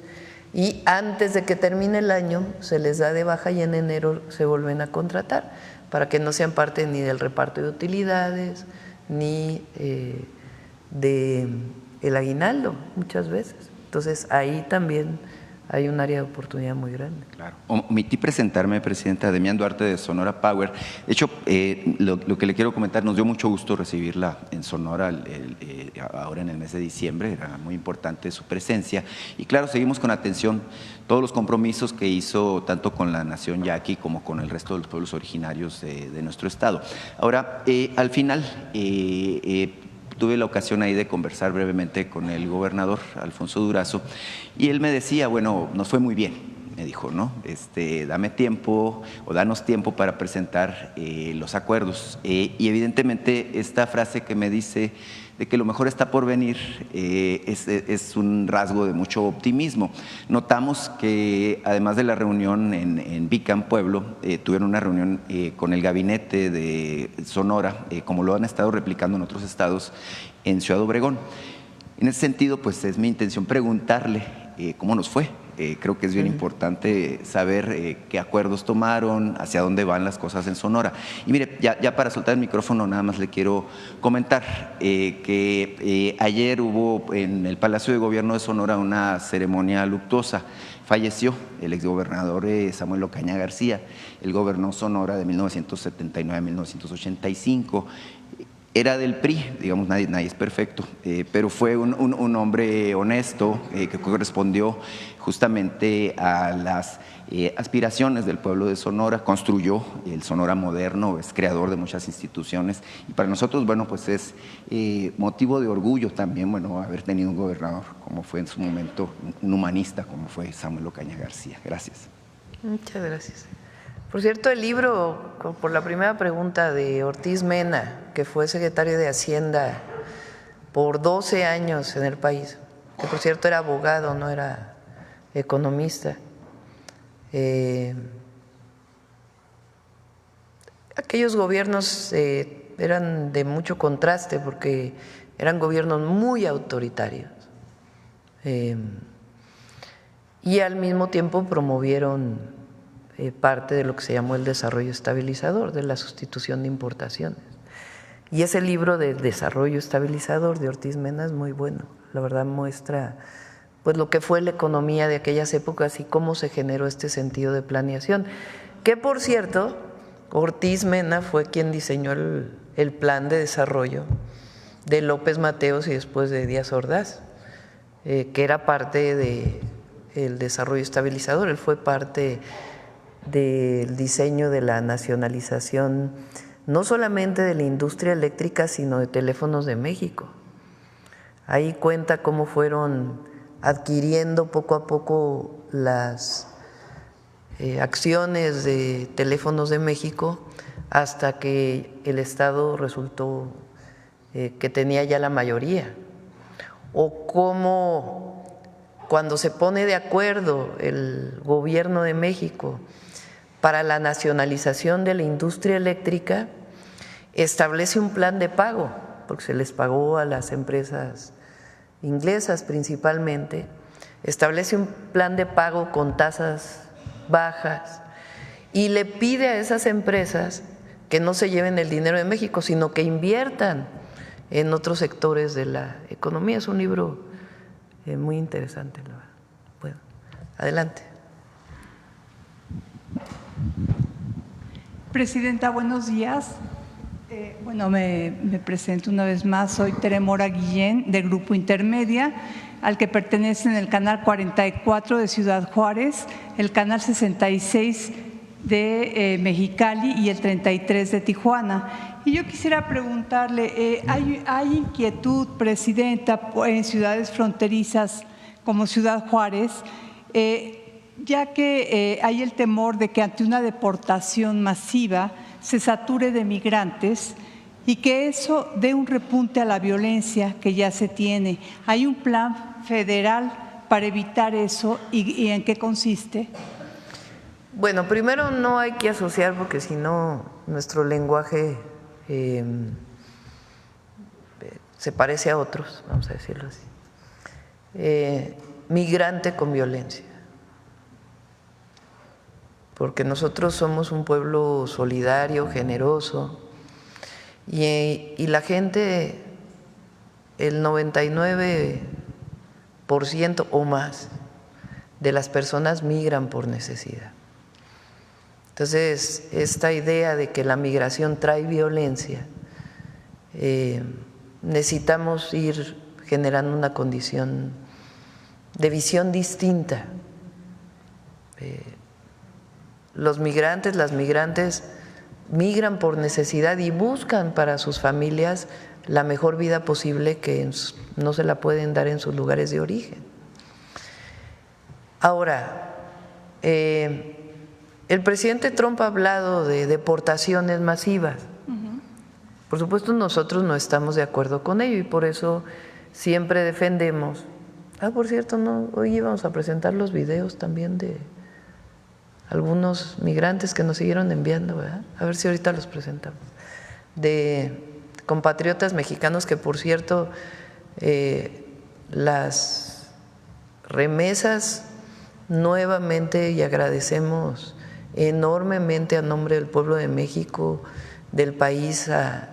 y antes de que termine el año se les da de baja y en enero se vuelven a contratar para que no sean parte ni del reparto de utilidades ni del aguinaldo muchas veces. Entonces ahí también hay un área de oportunidad muy grande. Claro. Omití presentarme, Presidenta, Demián Duarte de Sonora Power. De hecho, lo que le quiero comentar, nos dio mucho gusto recibirla en Sonora ahora en el mes de diciembre, era muy importante su presencia. Y claro, seguimos con atención todos los compromisos que hizo tanto con la Nación Yaqui como con el resto de los pueblos originarios de nuestro estado. Ahora, al final, tuve la ocasión ahí de conversar brevemente con el gobernador Alfonso Durazo y él me decía, bueno, nos fue muy bien, me dijo, ¿no? Dame tiempo o danos tiempo para presentar los acuerdos. Y evidentemente esta frase que me dice de que lo mejor está por venir, es un rasgo de mucho optimismo. Notamos que además de la reunión en Vicam Pueblo, tuvieron una reunión con el gabinete de Sonora, como lo han estado replicando en otros estados, en Ciudad Obregón. En ese sentido, pues es mi intención preguntarle cómo nos fue. Creo que es bien importante saber qué acuerdos tomaron, hacia dónde van las cosas en Sonora. Y mire, ya para soltar el micrófono, nada más le quiero comentar que ayer hubo en el Palacio de Gobierno de Sonora una ceremonia luctuosa. Falleció el exgobernador Samuel Ocaña García. Él gobernó Sonora de 1979 a 1985. Era del PRI, digamos, nadie es perfecto, pero fue un hombre honesto que correspondió justamente a las aspiraciones del pueblo de Sonora, construyó el Sonora moderno, es creador de muchas instituciones y para nosotros, bueno, pues es motivo de orgullo también, bueno, haber tenido un gobernador como fue en su momento, un humanista como fue Samuel Ocaña García. Gracias. Muchas gracias. Por cierto, el libro, por la primera pregunta de Ortiz Mena, que fue secretario de Hacienda por 12 años en el país, que por cierto era abogado, no era economista. Aquellos gobiernos eran de mucho contraste porque eran gobiernos muy autoritarios y al mismo tiempo promovieron parte de lo que se llamó el desarrollo estabilizador, de la sustitución de importaciones. Y ese libro de desarrollo estabilizador de Ortiz Mena es muy bueno, la verdad muestra pues lo que fue la economía de aquellas épocas y cómo se generó este sentido de planeación, que por cierto, Ortiz Mena fue quien diseñó el plan de desarrollo de López Mateos y después de Díaz Ordaz, que era parte del desarrollo estabilizador, él fue parte del diseño de la nacionalización no solamente de la industria eléctrica, sino de Teléfonos de México. Ahí cuenta cómo fueron adquiriendo poco a poco las acciones de Teléfonos de México hasta que el Estado resultó que tenía ya la mayoría. O cómo cuando se pone de acuerdo el gobierno de México para la nacionalización de la industria eléctrica, establece un plan de pago, porque se les pagó a las empresas inglesas principalmente, establece un plan de pago con tasas bajas y le pide a esas empresas que no se lleven el dinero de México, sino que inviertan en otros sectores de la economía. Es un libro muy interesante, la verdad. Bueno, adelante. Presidenta, buenos días. Bueno, me presento una vez más. Soy Tere Mora Guillén, de Grupo Intermedia, al que pertenecen el canal 44 de Ciudad Juárez, el canal 66 de Mexicali y el 33 de Tijuana. Y yo quisiera preguntarle, ¿hay inquietud, Presidenta, en ciudades fronterizas como Ciudad Juárez, ya que hay el temor de que ante una deportación masiva se sature de migrantes y que eso dé un repunte a la violencia que ya se tiene? ¿Hay un plan federal para evitar eso y en qué consiste? Bueno, primero no hay que asociar, porque si no nuestro lenguaje se parece a otros, vamos a decirlo así. Migrante con violencia. Porque nosotros somos un pueblo solidario, generoso, y la gente, el 99% o más de las personas migran por necesidad. Entonces, esta idea de que la migración trae violencia, necesitamos ir generando una condición de visión distinta. Los migrantes, las migrantes migran por necesidad y buscan para sus familias la mejor vida posible que no se la pueden dar en sus lugares de origen. Ahora, el presidente Trump ha hablado de deportaciones masivas. Por supuesto, nosotros no estamos de acuerdo con ello y por eso siempre defendemos. Por cierto, no, hoy íbamos a presentar los videos también de algunos migrantes que nos siguieron enviando, ¿verdad? A ver si ahorita los presentamos. De compatriotas mexicanos que, por cierto, las remesas nuevamente, y agradecemos enormemente a nombre del pueblo de México, del país, a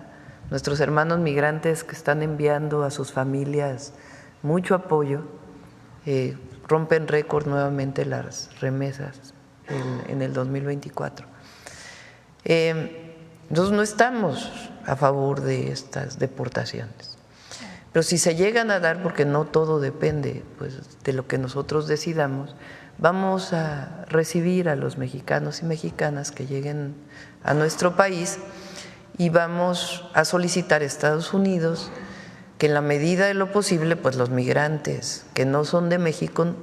nuestros hermanos migrantes que están enviando a sus familias mucho apoyo. Rompen récord nuevamente las remesas en el 2024. Nosotros no estamos a favor de estas deportaciones, pero si se llegan a dar, porque no todo depende pues, de lo que nosotros decidamos, vamos a recibir a los mexicanos y mexicanas que lleguen a nuestro país y vamos a solicitar a Estados Unidos que en la medida de lo posible, pues los migrantes que no son de México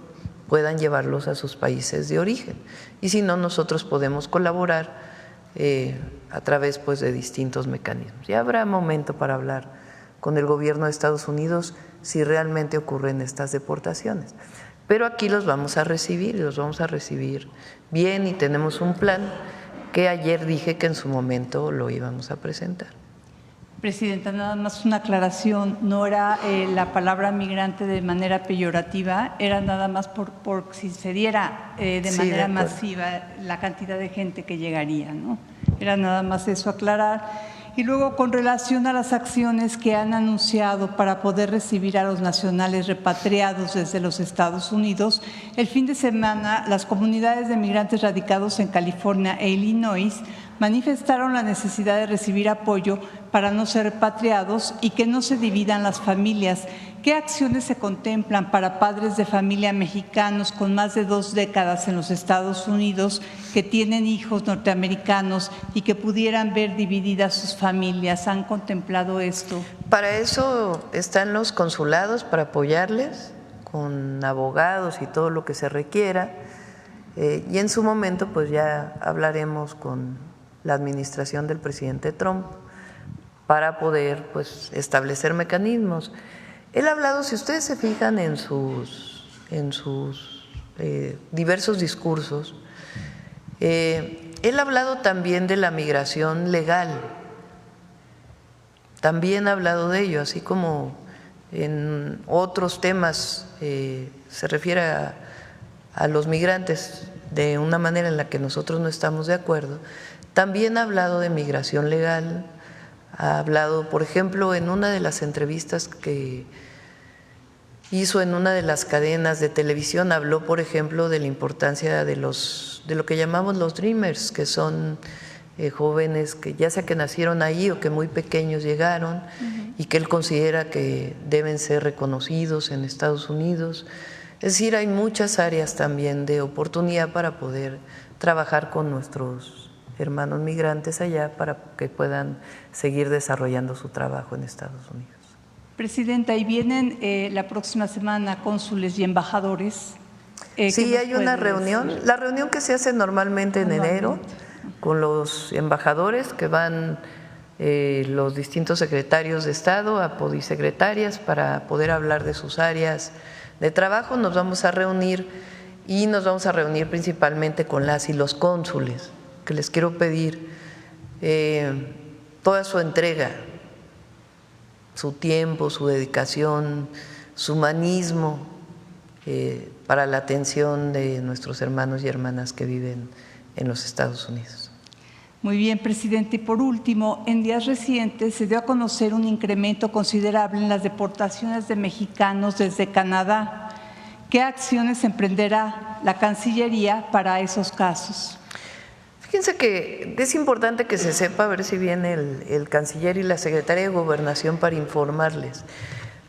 puedan llevarlos a sus países de origen. Y si no, nosotros podemos colaborar a través pues, de distintos mecanismos. Ya habrá momento para hablar con el gobierno de Estados Unidos si realmente ocurren estas deportaciones. Pero aquí los vamos a recibir, y los vamos a recibir bien, y tenemos un plan que ayer dije que en su momento lo íbamos a presentar. Presidenta, nada más una aclaración, no era la palabra migrante de manera peyorativa, era nada más por si se diera de manera masiva la cantidad de gente que llegaría, ¿no? Era nada más eso, aclarar. Y luego, con relación a las acciones que han anunciado para poder recibir a los nacionales repatriados desde los Estados Unidos, el fin de semana las comunidades de migrantes radicados en California e Illinois manifestaron la necesidad de recibir apoyo para no ser repatriados y que no se dividan las familias. ¿Qué acciones se contemplan para padres de familia mexicanos con más de 2 décadas en los Estados Unidos que tienen hijos norteamericanos y que pudieran ver divididas sus familias? ¿Han contemplado esto? Para eso están los consulados, para apoyarles con abogados y todo lo que se requiera. Y en su momento pues ya hablaremos con la administración del presidente Trump para poder pues establecer mecanismos. Él ha hablado, si ustedes se fijan en sus diversos discursos, él ha hablado también de la migración legal, también ha hablado de ello, así como en otros temas se refiere a los migrantes de una manera en la que nosotros no estamos de acuerdo. También ha hablado de migración legal, ha hablado, por ejemplo, en una de las entrevistas que hizo en una de las cadenas de televisión, habló, por ejemplo, de la importancia de lo que llamamos los Dreamers, que son jóvenes que ya sea que nacieron ahí o que muy pequeños llegaron y que él considera que deben ser reconocidos en Estados Unidos. Es decir, hay muchas áreas también de oportunidad para poder trabajar con nuestros hermanos migrantes allá para que puedan seguir desarrollando su trabajo en Estados Unidos. Presidenta, y vienen la próxima semana cónsules y embajadores. Sí, hay una reunión, la reunión que se hace normalmente en enero con los embajadores que van los distintos secretarios de Estado, apodisecretarias, para poder hablar de sus áreas de trabajo. Nos vamos a reunir y nos vamos a reunir principalmente con las y los cónsules, que les quiero pedir toda su entrega, su tiempo, su dedicación, su humanismo para la atención de nuestros hermanos y hermanas que viven en los Estados Unidos. Muy bien, presidente. Y por último, en días recientes se dio a conocer un incremento considerable en las deportaciones de mexicanos desde Canadá. ¿Qué acciones emprenderá la Cancillería para esos casos? Fíjense que es importante que se sepa, a ver si viene el canciller y la secretaria de Gobernación para informarles,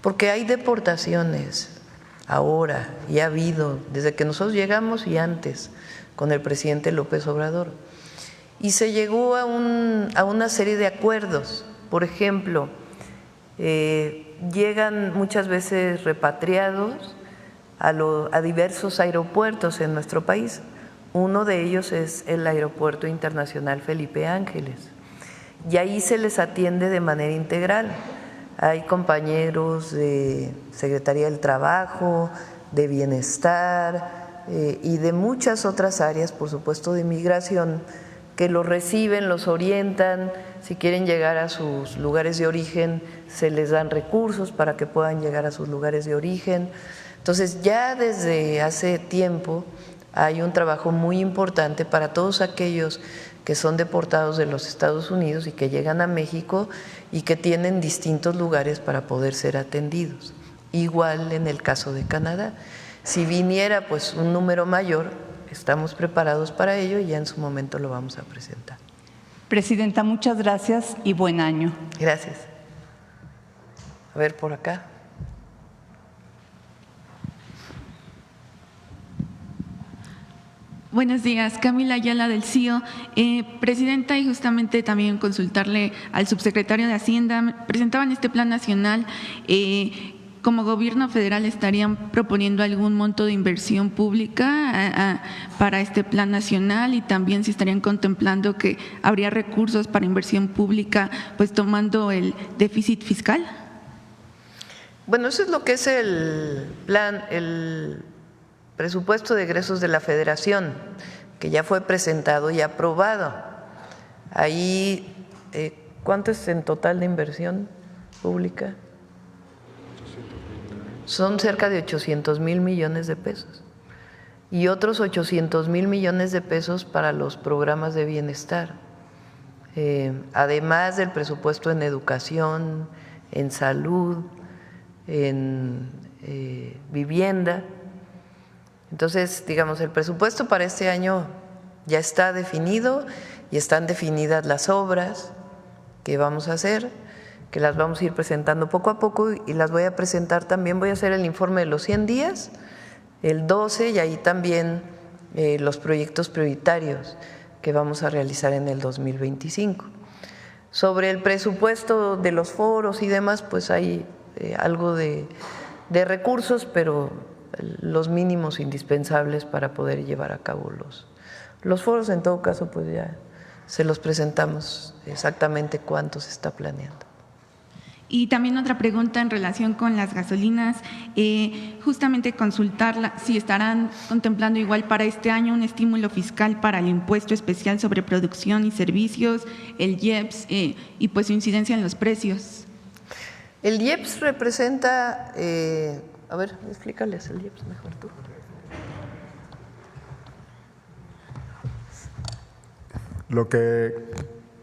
porque hay deportaciones ahora y ha habido desde que nosotros llegamos y antes con el presidente López Obrador. Y se llegó a una serie de acuerdos. Por ejemplo, llegan muchas veces repatriados a diversos aeropuertos en nuestro país. Uno de ellos es el Aeropuerto Internacional Felipe Ángeles. y ahí se les atiende de manera integral. Hay compañeros de Secretaría del Trabajo, de Bienestar y de muchas otras áreas, por supuesto de Migración, que los reciben, los orientan. Si quieren llegar a sus lugares de origen, se les dan recursos para que puedan llegar a sus lugares de origen. Entonces, ya desde hace tiempo hay un trabajo muy importante para todos aquellos que son deportados de los Estados Unidos y que llegan a México y que tienen distintos lugares para poder ser atendidos. Igual en el caso de Canadá. Si viniera pues un número mayor, estamos preparados para ello y ya en su momento lo vamos a presentar. Presidenta, muchas gracias y buen año. Gracias. A ver, por acá. Buenos días, Camila Ayala del CIO. Presidenta, y justamente también consultarle al subsecretario de Hacienda, presentaban este plan nacional. Como gobierno federal, ¿estarían proponiendo algún monto de inversión pública para este plan nacional? Y también si estarían contemplando que habría recursos para inversión pública, pues tomando el déficit fiscal. Bueno, eso es lo que es el plan, el presupuesto de egresos de la Federación, que ya fue presentado y aprobado. Ahí, ¿cuánto es en total de inversión pública? Son cerca de 800,000 millones de pesos y otros 800,000 millones de pesos para los programas de bienestar, además del presupuesto en educación, en salud, en vivienda. Entonces, digamos, el presupuesto para este año ya está definido y están definidas las obras que vamos a hacer, que las vamos a ir presentando poco a poco y las voy a presentar también. Voy a hacer el informe de los 100 días, el 12, y ahí también los proyectos prioritarios que vamos a realizar en el 2025. Sobre el presupuesto de los foros y demás, pues hay algo de recursos, pero los mínimos indispensables para poder llevar a cabo los foros. En todo caso, pues ya se los presentamos exactamente cuánto se está planeando. Y también otra pregunta en relación con las gasolinas, justamente consultarla si estarán contemplando igual para este año un estímulo fiscal para el impuesto especial sobre producción y servicios, el IEPS, y pues su incidencia en los precios. El IEPS representa, a ver, explícales el IEPS mejor tú.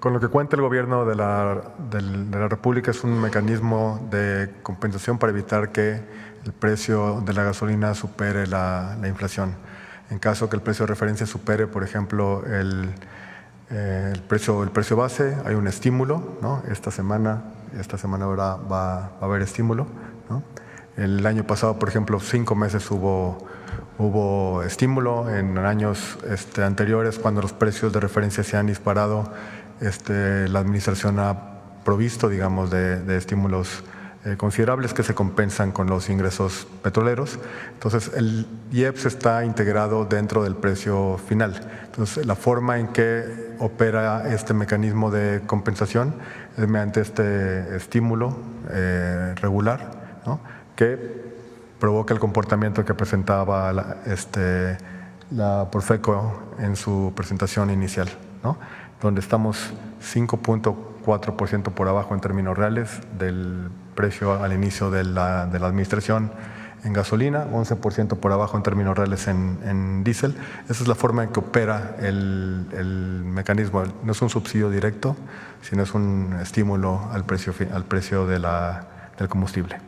Con lo que cuenta el gobierno de la República es un mecanismo de compensación para evitar que el precio de la gasolina supere la inflación. En caso que el precio de referencia supere, por ejemplo, el precio base, hay un estímulo, ¿no? Esta semana ahora va a haber estímulo, ¿no? El año pasado, por ejemplo, 5 meses hubo estímulo. En años anteriores, cuando los precios de referencia se han disparado, la administración ha provisto, digamos, de estímulos considerables que se compensan con los ingresos petroleros. Entonces, el IEPS está integrado dentro del precio final. Entonces, la forma en que opera este mecanismo de compensación es mediante este estímulo regular, ¿no?, que provoca el comportamiento que presentaba la Profeco en su presentación inicial, ¿no?, donde estamos 5.4% por abajo en términos reales del precio al inicio de la administración en gasolina, 11% por abajo en términos reales en diésel. Esa es la forma en que opera el mecanismo. No es un subsidio directo, sino es un estímulo al precio del combustible.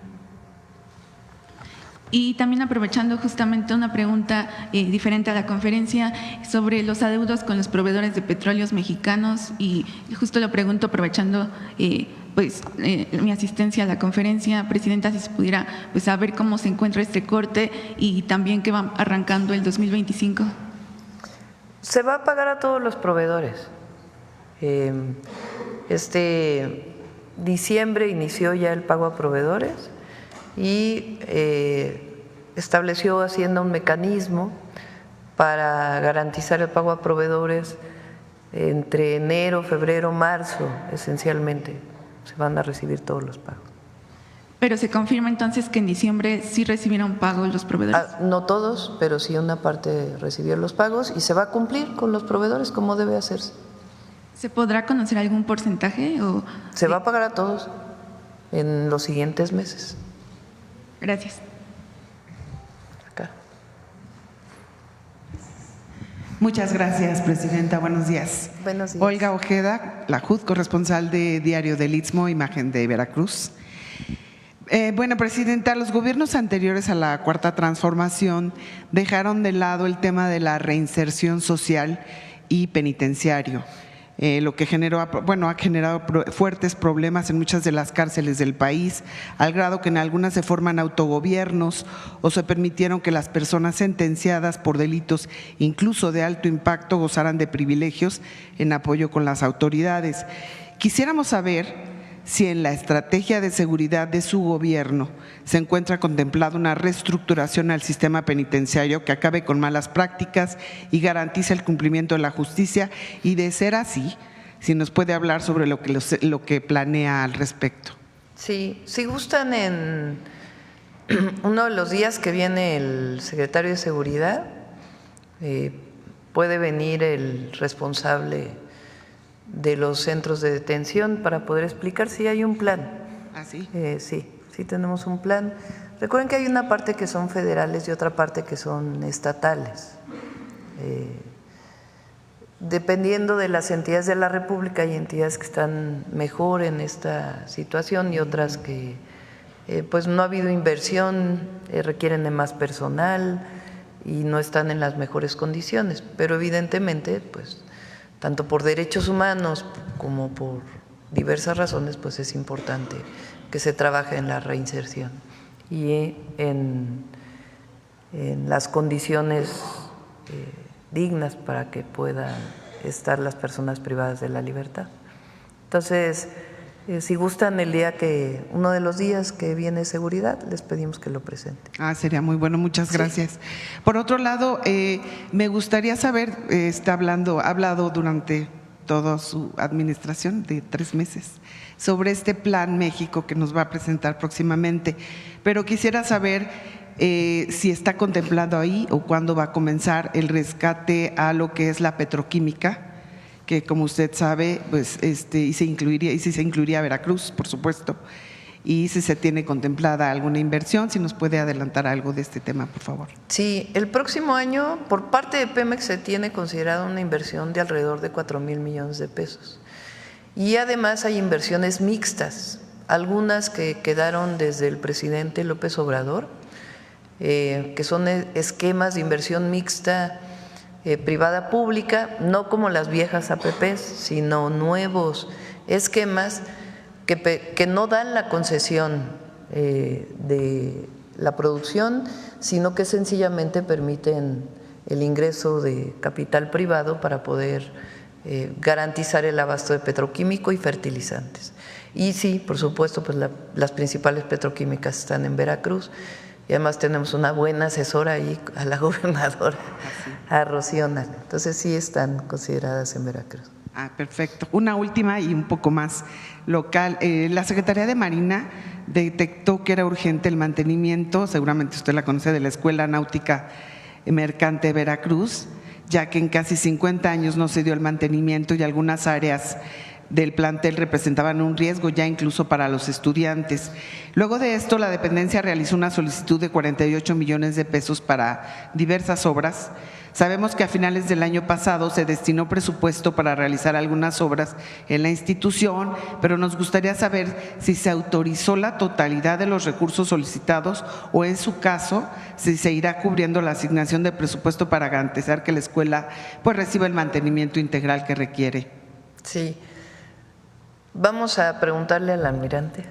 Y también aprovechando justamente una pregunta diferente a la conferencia sobre los adeudos con los proveedores de petróleos mexicanos, y justo lo pregunto aprovechando mi asistencia a la conferencia, Presidenta, si se pudiera pues saber cómo se encuentra este corte y también que va arrancando el 2025. Se va a pagar a todos los proveedores. Diciembre inició ya el pago a proveedores y estableció Hacienda un mecanismo para garantizar el pago a proveedores entre enero, febrero, marzo, esencialmente, se van a recibir todos los pagos. Pero se confirma entonces que en diciembre sí recibieron pago los proveedores. No todos, pero sí una parte recibió los pagos y se va a cumplir con los proveedores como debe hacerse. ¿Se podrá conocer algún porcentaje? Se va a pagar a todos en los siguientes meses. Gracias. Acá. Muchas gracias, Presidenta. Buenos días. Buenos días. Olga Ojeda, la JUD, corresponsal de Diario del Istmo, Imagen de Veracruz. Bueno, Presidenta, los gobiernos anteriores a la Cuarta Transformación dejaron de lado el tema de la reinserción social y penitenciario, lo que ha generado fuertes problemas en muchas de las cárceles del país, al grado que en algunas se forman autogobiernos o se permitieron que las personas sentenciadas por delitos incluso de alto impacto gozaran de privilegios en apoyo con las autoridades. Quisiéramos saber si en la estrategia de seguridad de su gobierno se encuentra contemplada una reestructuración al sistema penitenciario que acabe con malas prácticas y garantice el cumplimiento de la justicia, y de ser así, si nos puede hablar sobre lo que planea al respecto. Sí, si gustan, en uno de los días que viene el secretario de Seguridad, puede venir el responsable de los centros de detención para poder explicar si hay un plan. ¿Ah, sí? Sí tenemos un plan. Recuerden que hay una parte que son federales y otra parte que son estatales. Dependiendo de las entidades de la República, hay entidades que están mejor en esta situación y otras que pues no ha habido inversión, requieren de más personal y no están en las mejores condiciones, pero evidentemente pues tanto por derechos humanos como por diversas razones, pues es importante que se trabaje en la reinserción y en las condiciones dignas para que puedan estar las personas privadas de la libertad. Entonces, si gustan, uno de los días que viene seguridad, les pedimos que lo presente. Sería muy bueno, muchas gracias. Sí. Por otro lado, me gustaría saber, ha hablado durante toda su administración de 3 meses sobre este Plan México que nos va a presentar próximamente, pero quisiera saber si está contemplado ahí o cuándo va a comenzar el rescate a lo que es la petroquímica, que como usted sabe, pues y si se incluiría Veracruz, por supuesto, y si se tiene contemplada alguna inversión, si nos puede adelantar algo de este tema, por favor. Sí, el próximo año por parte de Pemex se tiene considerada una inversión de alrededor de 4,000 millones de pesos. Y además hay inversiones mixtas, algunas que quedaron desde el presidente López Obrador, que son esquemas de inversión mixta privada pública, no como las viejas APPs, sino nuevos esquemas que no dan la concesión de la producción, sino que sencillamente permiten el ingreso de capital privado para poder garantizar el abasto de petroquímico y fertilizantes. Y sí, por supuesto, pues las principales petroquímicas están en Veracruz. Y además tenemos una buena asesora ahí, a la gobernadora, a Rocío Nale. Entonces sí están consideradas en Veracruz. Perfecto. Una última y un poco más local. La Secretaría de Marina detectó que era urgente el mantenimiento, seguramente usted la conoce, de la Escuela Náutica Mercante Veracruz, ya que en casi 50 años no se dio el mantenimiento y algunas áreas del plantel representaban un riesgo ya incluso para los estudiantes. Luego de esto, la dependencia realizó una solicitud de 48 millones de pesos para diversas obras. Sabemos que a finales del año pasado se destinó presupuesto para realizar algunas obras en la institución, pero nos gustaría saber si se autorizó la totalidad de los recursos solicitados o, en su caso, si se irá cubriendo la asignación de presupuesto para garantizar que la escuela pues reciba el mantenimiento integral que requiere. Sí. Vamos a preguntarle al almirante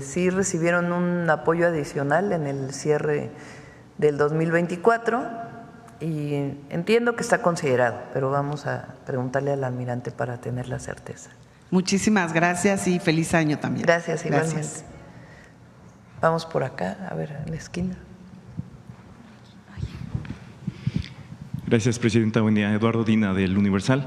si recibieron un apoyo adicional en el cierre del 2024 y entiendo que está considerado, pero vamos a preguntarle al almirante para tener la certeza. Muchísimas gracias y feliz año también. Gracias, igualmente. Gracias. Vamos por acá, a ver, en la esquina. Gracias, Presidenta. Buen día. Eduardo Dina, del Universal.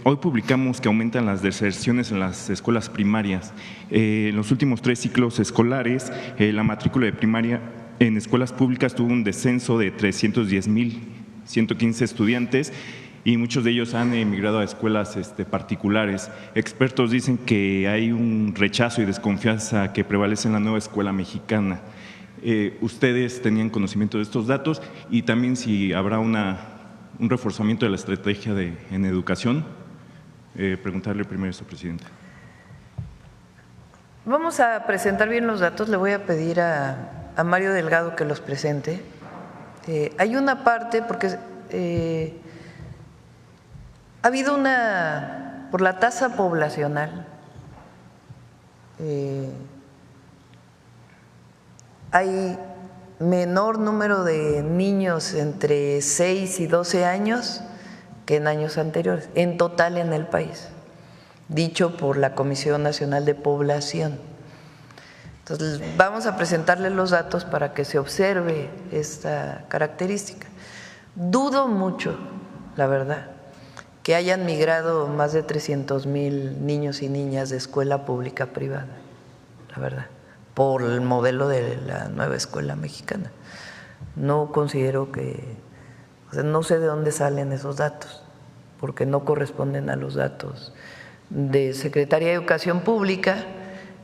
Hoy publicamos que aumentan las deserciones en las escuelas primarias. En los últimos 3 ciclos escolares, la matrícula de primaria en escuelas públicas tuvo un descenso de 310,115 estudiantes y muchos de ellos han emigrado a escuelas particulares. Expertos dicen que hay un rechazo y desconfianza que prevalece en la nueva escuela mexicana. ¿Ustedes tenían conocimiento de estos datos? Y también si habrá un reforzamiento de la estrategia en educación. Preguntarle primero esto, Presidenta. Vamos a presentar bien los datos. Le voy a pedir a Mario Delgado que los presente. Hay una parte, porque ha habido por la tasa poblacional, hay menor número de niños entre 6 y 12 años que en años anteriores, en total en el país, dicho por la Comisión Nacional de Población. Entonces, vamos a presentarles los datos para que se observe esta característica. Dudo mucho, la verdad, que hayan migrado más de 300,000 niños y niñas de escuela pública a privada, la verdad, por el modelo de la nueva escuela mexicana. No considero no sé de dónde salen esos datos, porque no corresponden a los datos de Secretaría de Educación Pública,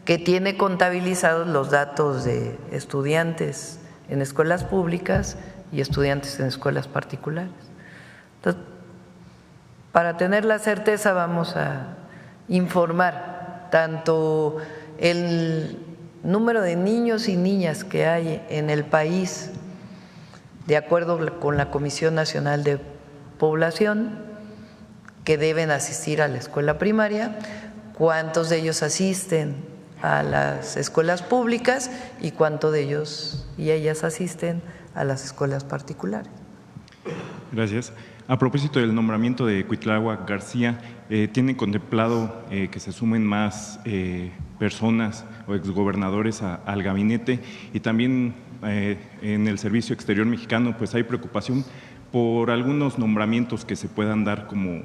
que tiene contabilizados los datos de estudiantes en escuelas públicas y estudiantes en escuelas particulares. Entonces, para tener la certeza vamos a informar tanto el número de niños y niñas que hay en el país, de acuerdo con la Comisión Nacional de Población, que deben asistir a la escuela primaria, cuántos de ellos asisten a las escuelas públicas y cuántos de ellos y ellas asisten a las escuelas particulares. Gracias. A propósito del nombramiento de Cuitláhuac García, ¿tienen contemplado que se sumen más personas o exgobernadores al gabinete? Y también en el Servicio Exterior Mexicano, pues hay preocupación por algunos nombramientos que se puedan dar como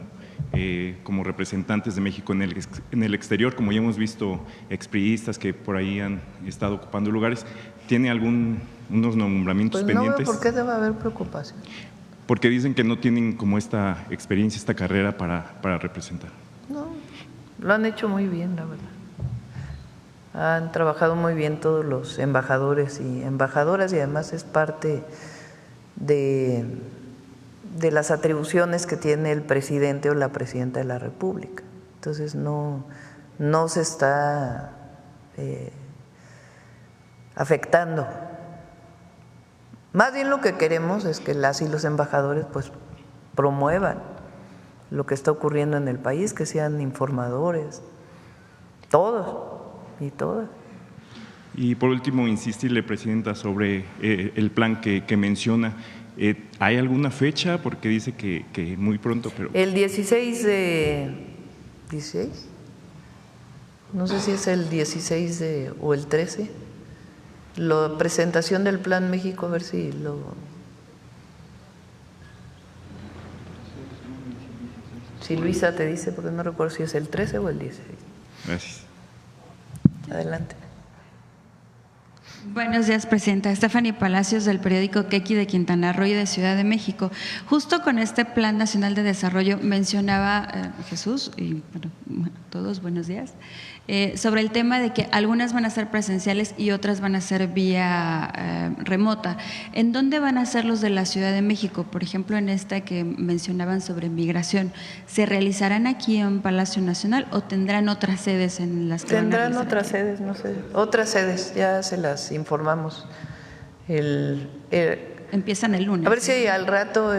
representantes de México en el exterior, como ya hemos visto expriistas que por ahí han estado ocupando lugares. ¿Tiene unos nombramientos pendientes? No veo por qué debe haber preocupación. Porque dicen que no tienen como esta experiencia, esta carrera para representar. No, lo han hecho muy bien, la verdad. Han trabajado muy bien todos los embajadores y embajadoras, y además es parte de las atribuciones que tiene el presidente o la presidenta de la República. Entonces no se está afectando. Más bien lo que queremos es que las y los embajadores pues promuevan lo que está ocurriendo en el país, que sean informadores, todos y todas. Y por último, insistirle, Presidenta, sobre el plan que menciona. ¿Hay alguna fecha? Porque dice que muy pronto, pero… El 16 de… ¿16? No sé si es el 16 o el 13. La presentación del Plan México, a ver si si Luisa te dice, porque no recuerdo si es el 13 o el 16. Gracias. Adelante. Buenos días, Presidenta. Stephanie Palacios, del periódico Quequi de Quintana Roo y de Ciudad de México. Justo con este Plan Nacional de Desarrollo mencionaba Jesús, y bueno, todos buenos días, sobre el tema de que algunas van a ser presenciales y otras van a ser vía remota. ¿En dónde van a ser los de la Ciudad de México? Por ejemplo, en esta que mencionaban sobre migración, ¿se realizarán aquí en Palacio Nacional o tendrán otras sedes en las que tendrán otras sedes, no sé, otras sedes, ya se las informamos. Empiezan el lunes. A ver si al rato,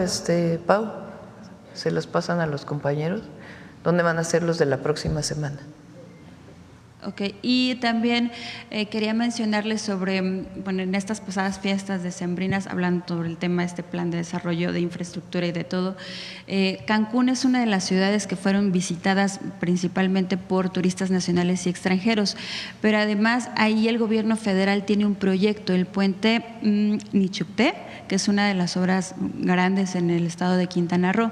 Pau, se los pasan a los compañeros, ¿dónde van a ser los de la próxima semana? Ok, y también quería mencionarles sobre, bueno, en estas pasadas fiestas decembrinas, hablando sobre el tema de este plan de desarrollo de infraestructura y de todo, Cancún es una de las ciudades que fueron visitadas principalmente por turistas nacionales y extranjeros, pero además ahí el gobierno federal tiene un proyecto, el puente Nichupté, que es una de las obras grandes en el estado de Quintana Roo.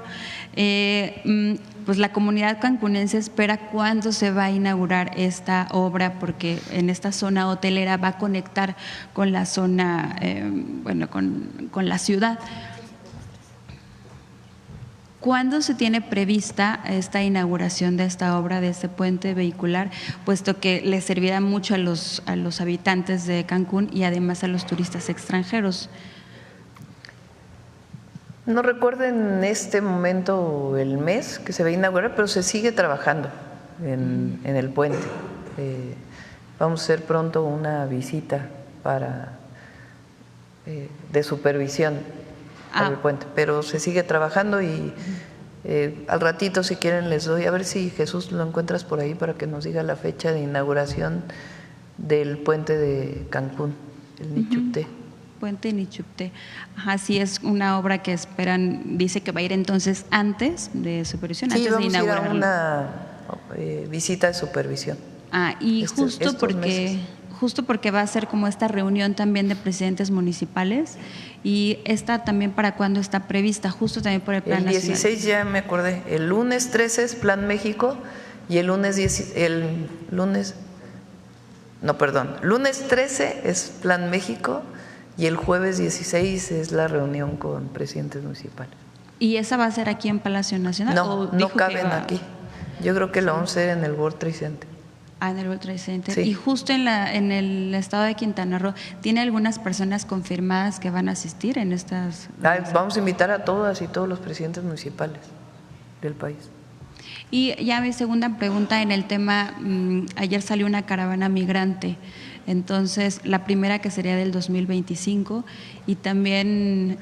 Pues la comunidad cancunense espera cuándo se va a inaugurar esta obra, porque en esta zona hotelera va a conectar con la zona, con la ciudad. ¿Cuándo se tiene prevista esta inauguración de esta obra, de este puente vehicular, puesto que le servirá mucho a los habitantes de Cancún y además a los turistas extranjeros? No recuerdo en este momento el mes que se va a inaugurar, pero se sigue trabajando en el puente. Vamos a hacer pronto una visita de supervisión al puente, pero se sigue trabajando y al ratito, si quieren, les doy, a ver si Jesús lo encuentras por ahí para que nos diga la fecha de inauguración del puente de Cancún, el Nichupté. Puente Nichupté. Así es una obra que esperan, dice que va a ir entonces antes de supervisión, sí, antes de inaugurarlo. Sí, vamos a ir a una visita de supervisión. Y justo porque va a ser como esta reunión también de presidentes municipales, y esta también para cuándo está prevista, justo también por el plan nacional. El 16 ya me acordé, el lunes 13 es Plan México y el lunes 13 es Plan México y el jueves 16 es la reunión con presidentes municipales. ¿Y esa va a ser aquí en Palacio Nacional? No caben aquí. Yo creo que lo vamos a hacer en el World Trade Center. En el World Trade Center. Sí. Y justo en el estado de Quintana Roo, ¿tiene algunas personas confirmadas que van a asistir en estas? Vamos a invitar a todas y todos los presidentes municipales del país. Y ya mi segunda pregunta en el tema, ayer salió una caravana migrante, entonces la primera que sería del 2025 y también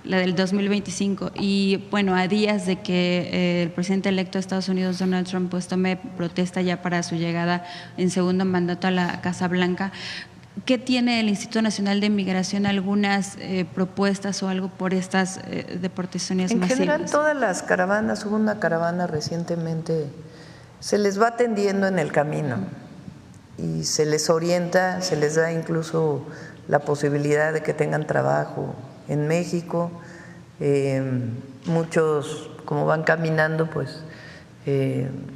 la del 2025, y bueno, a días de que el presidente electo de Estados Unidos, Donald Trump, pues tome protesta ya para su llegada en segundo mandato a la Casa Blanca, ¿qué tiene el Instituto Nacional de Migración? ¿Algunas propuestas o algo por estas deportaciones masivas? En general, todas las caravanas, hubo una caravana recientemente, se les va atendiendo en el camino y se les orienta, se les da incluso la posibilidad de que tengan trabajo en México. Muchos, como van caminando, pues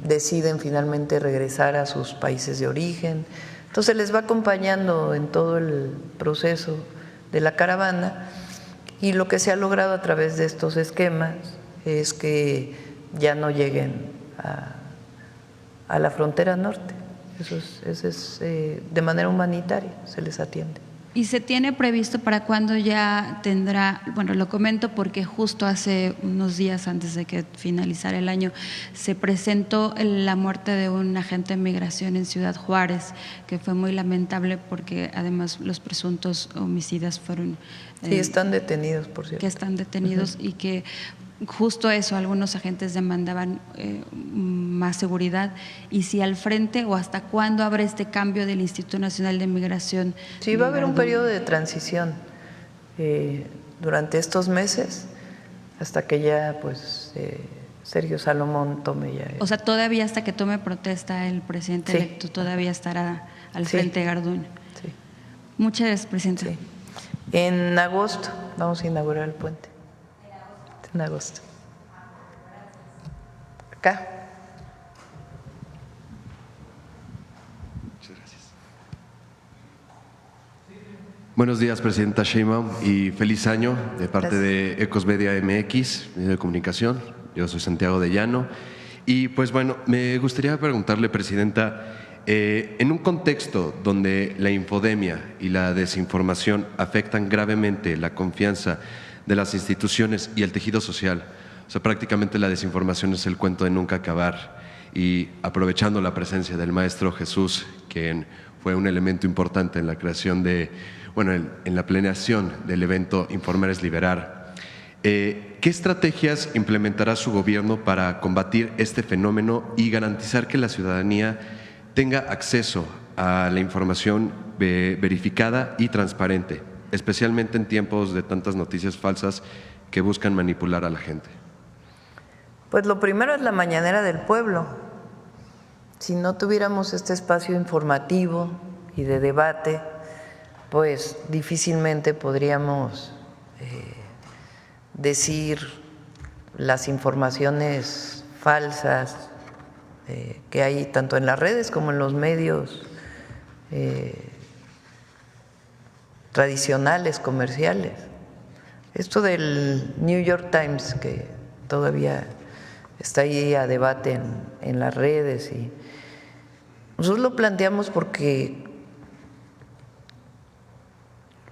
deciden finalmente regresar a sus países de origen. Entonces les va acompañando en todo el proceso de la caravana, y lo que se ha logrado a través de estos esquemas es que ya no lleguen a la frontera norte. Eso es de manera humanitaria, se les atiende. ¿Y se tiene previsto para cuándo ya tendrá? Bueno, lo comento porque justo hace unos días antes de que finalizara el año se presentó la muerte de un agente de migración en Ciudad Juárez, que fue muy lamentable porque además los presuntos homicidas fueron… Sí, están detenidos, por cierto. Que están detenidos y que… Justo eso, algunos agentes demandaban más seguridad, y si al frente o hasta cuándo habrá este cambio del Instituto Nacional de Migración. Sí, va a haber un periodo de transición durante estos meses hasta que ya pues Sergio Salomón tome ya. O sea, todavía hasta que tome protesta el presidente electo, todavía estará al frente de Garduño. Sí. Muchas gracias, presidente. Sí. En agosto vamos a inaugurar el puente. En agosto. Acá. Muchas gracias. Buenos días, presidenta Sheinbaum, y feliz año de parte de Ecos Media MX, medio de comunicación. Yo soy Santiago de Llano. Y pues bueno, me gustaría preguntarle, presidenta, en un contexto donde la infodemia y la desinformación afectan gravemente la confianza de las instituciones y el tejido social, o sea, prácticamente la desinformación es el cuento de nunca acabar, y aprovechando la presencia del maestro Jesús, quien fue un elemento importante en la creación de, bueno, en la planeación del evento Informar es Liberar, ¿Qué estrategias implementará su gobierno para combatir este fenómeno y garantizar que la ciudadanía tenga acceso a la información verificada y transparente, especialmente en tiempos de tantas noticias falsas que buscan manipular a la gente? Pues lo primero es la mañanera del pueblo. Si no tuviéramos este espacio informativo y de debate, pues difícilmente podríamos decir las informaciones falsas que hay tanto en las redes como en los medios tradicionales, comerciales. Esto del New York Times, que todavía está ahí a debate en las redes, y nosotros lo planteamos porque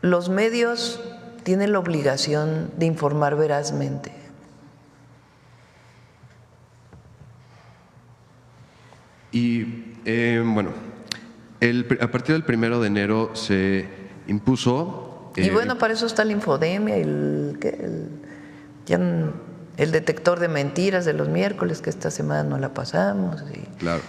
los medios tienen la obligación de informar verazmente. Y bueno, a partir del 1 de enero se impuso… y bueno, para eso está la infodemia y el detector de mentiras de los miércoles, que esta semana no la pasamos. Y, claro.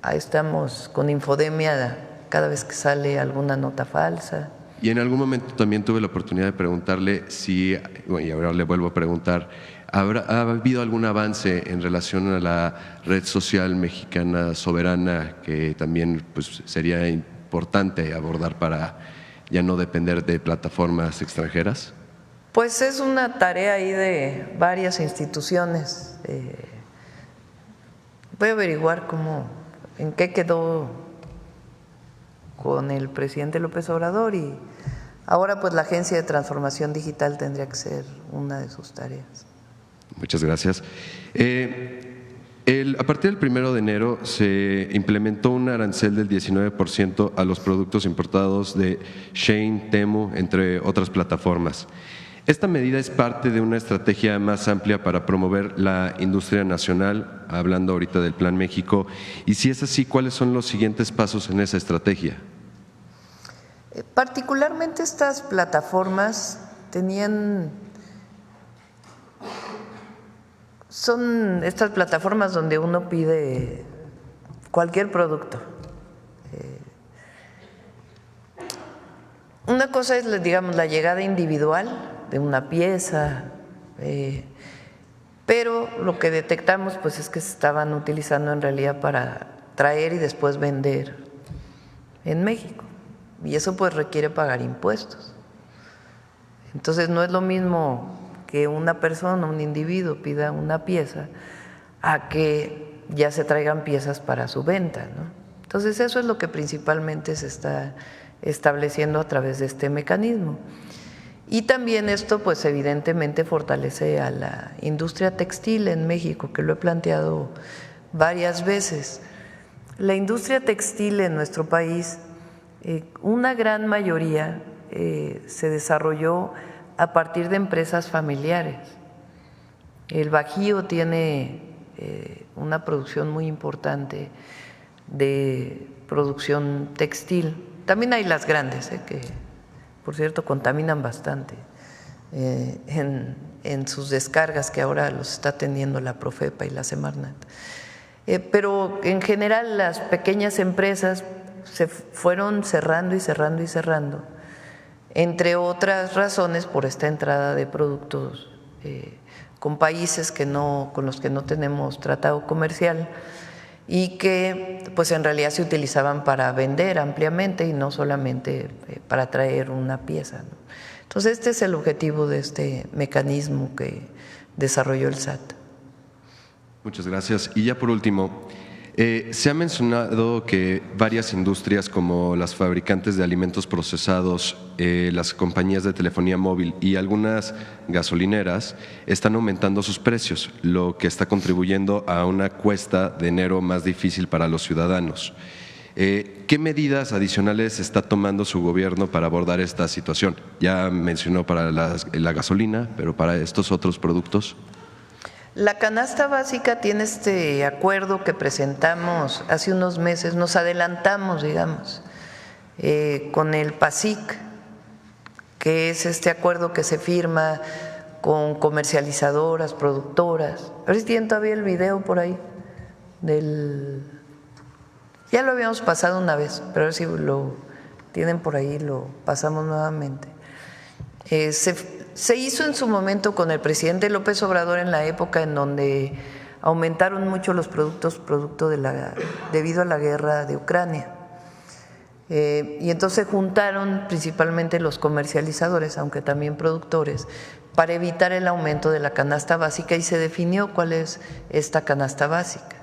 Ahí estamos con infodemia cada vez que sale alguna nota falsa. Y en algún momento también tuve la oportunidad de preguntarle si, y ahora le vuelvo a preguntar, ¿ha habido algún avance en relación a la red social mexicana Soberana, que también pues, sería importante abordar para ya no depender de plataformas extranjeras? Pues es una tarea ahí de varias instituciones. Voy a averiguar en qué quedó con el presidente López Obrador, y ahora pues la Agencia de Transformación Digital tendría que ser una de sus tareas. Muchas gracias. A partir del 1 de enero se implementó un arancel del 19% a los productos importados de Shein, Temu, entre otras plataformas. Esta medida es parte de una estrategia más amplia para promover la industria nacional, hablando ahorita del Plan México, y si es así, ¿cuáles son los siguientes pasos en esa estrategia? Particularmente estas plataformas son estas plataformas donde uno pide cualquier producto. Una cosa es, digamos, la llegada individual de una pieza, pero lo que detectamos pues es que se estaban utilizando en realidad para traer y después vender en México, y eso pues requiere pagar impuestos. Entonces no es lo mismo que una persona, un individuo pida una pieza a que ya se traigan piezas para su venta, ¿no? Entonces eso es lo que principalmente se está estableciendo a través de este mecanismo. Y también esto pues evidentemente fortalece a la industria textil en México, que lo he planteado varias veces. La industria textil en nuestro país, una gran mayoría se desarrolló a partir de empresas familiares. El Bajío tiene una producción muy importante de producción textil. También hay las grandes, que por cierto contaminan bastante en sus descargas, que ahora los está teniendo la Profepa y la Semarnat. Pero en general las pequeñas empresas se fueron cerrando y cerrando y cerrando, entre otras razones por esta entrada de productos con países con los que no tenemos tratado comercial, y que pues en realidad se utilizaban para vender ampliamente y no solamente para traer una pieza, ¿no? Entonces este es el objetivo de este mecanismo que desarrolló el SAT. Muchas gracias. Y ya por último, se ha mencionado que varias industrias como las fabricantes de alimentos procesados, las compañías de telefonía móvil y algunas gasolineras están aumentando sus precios, lo que está contribuyendo a una cuesta de enero más difícil para los ciudadanos. ¿Qué medidas adicionales está tomando su gobierno para abordar esta situación? Ya mencionó para la gasolina, pero para estos otros productos. La canasta básica tiene este acuerdo que presentamos hace unos meses, nos adelantamos, digamos, con el PASIC, que es este acuerdo que se firma con comercializadoras, productoras. A ver si tienen todavía el video por ahí ya lo habíamos pasado una vez, pero a ver si lo tienen por ahí, lo pasamos nuevamente. Se hizo en su momento con el presidente López Obrador en la época en donde aumentaron mucho los productos debido a la guerra de Ucrania. Y entonces se juntaron principalmente los comercializadores, aunque también productores, para evitar el aumento de la canasta básica, y se definió cuál es esta canasta básica.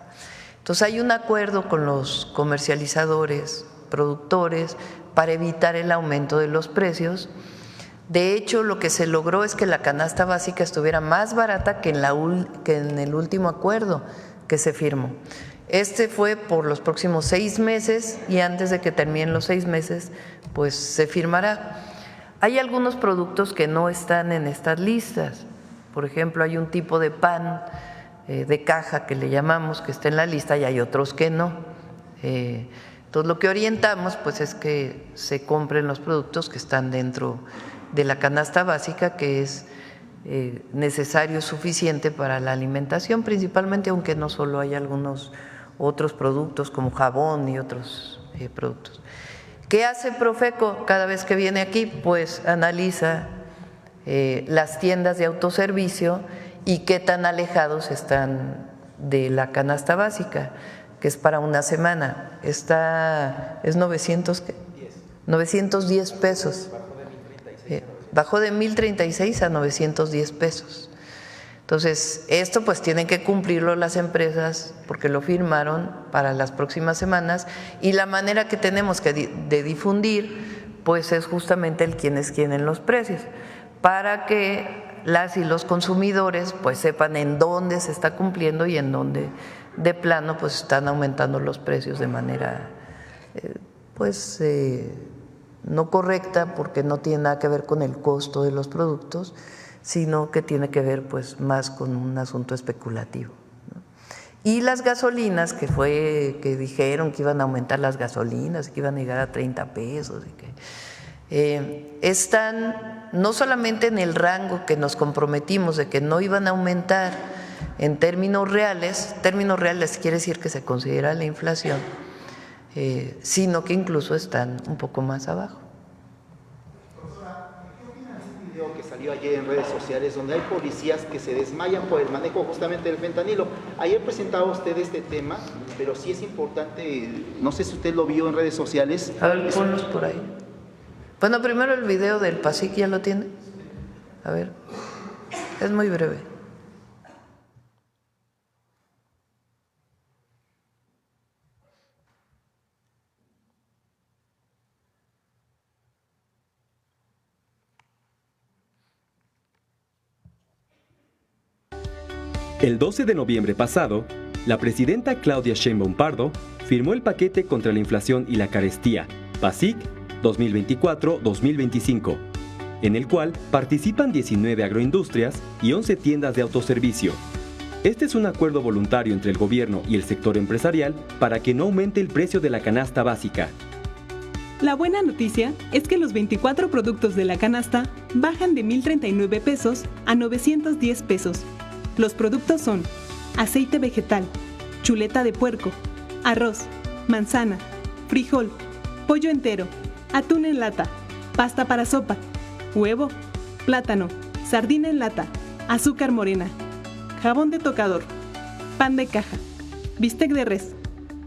Entonces hay un acuerdo con los comercializadores, productores, para evitar el aumento de los precios. De hecho, lo que se logró es que la canasta básica estuviera más barata que en el último acuerdo que se firmó. Este fue por los próximos 6 meses y antes de que terminen los 6 meses, pues se firmará. Hay algunos productos que no están en estas listas. Por ejemplo, hay un tipo de pan de caja que le llamamos, que está en la lista, y hay otros que no. Entonces, lo que orientamos pues es que se compren los productos que están dentro de la canasta básica, que es necesario, suficiente para la alimentación principalmente, aunque no solo hay algunos otros productos como jabón y otros productos. ¿Qué hace Profeco cada vez que viene aquí? Pues analiza las tiendas de autoservicio y qué tan alejados están de la canasta básica, que es para una semana. Es 910 pesos. Bajó de 1,036 a 910 pesos. Entonces, esto pues tienen que cumplirlo las empresas porque lo firmaron para las próximas semanas, y la manera que tenemos de difundir pues es justamente el quién es quién en los precios, para que las y los consumidores pues sepan en dónde se está cumpliendo y en dónde de plano pues están aumentando los precios de manera no correcta, porque no tiene nada que ver con el costo de los productos, sino que tiene que ver pues más con un asunto especulativo, ¿no? Y las gasolinas, que dijeron que iban a aumentar las gasolinas, que iban a llegar a 30 pesos, y que están no solamente en el rango que nos comprometimos de que no iban a aumentar en términos reales quiere decir que se considera la inflación, sino que incluso están un poco más abajo. Que salió ayer en redes sociales, donde hay policías que se desmayan por el manejo justamente del fentanilo. Ayer presentaba usted este tema, pero sí es importante, no sé si usted lo vio en redes sociales. A ver, ponlos por ahí. Bueno, primero el video del PASIC, ¿ya lo tiene? A ver, es muy breve. El 12 de noviembre pasado, la presidenta Claudia Sheinbaum Pardo firmó el paquete contra la inflación y la carestía, PASIC 2024-2025, en el cual participan 19 agroindustrias y 11 tiendas de autoservicio. Este es un acuerdo voluntario entre el gobierno y el sector empresarial para que no aumente el precio de la canasta básica. La buena noticia es que los 24 productos de la canasta bajan de 1,039 pesos a 910 pesos. Los productos son aceite vegetal, chuleta de puerco, arroz, manzana, frijol, pollo entero, atún en lata, pasta para sopa, huevo, plátano, sardina en lata, azúcar morena, jabón de tocador, pan de caja, bistec de res,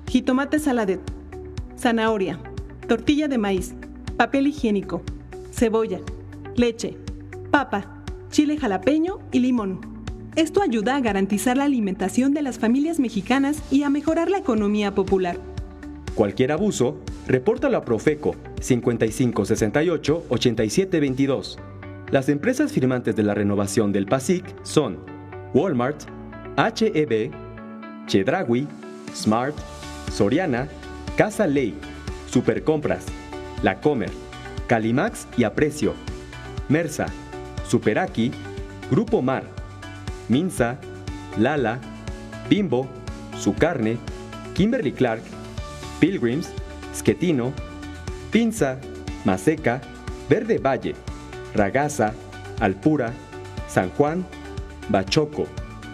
jitomate saladet, zanahoria, tortilla de maíz, papel higiénico, cebolla, leche, papa, chile jalapeño y limón. Esto ayuda a garantizar la alimentación de las familias mexicanas y a mejorar la economía popular. Cualquier abuso, repórtalo a Profeco 5568-8722. Las empresas firmantes de la renovación del PASIC son Walmart, H-E-B, Chedraui, Smart, Soriana, Casa Ley, Supercompras, La Comer, Calimax y Aprecio, Mersa, Superaki, Grupo Mar, Minsa, Lala, Bimbo, Su Carne, Kimberly Clark, Pilgrims, Schettino, Pinza, Maseca, Verde Valle, Ragasa, Alpura, San Juan, Bachoco,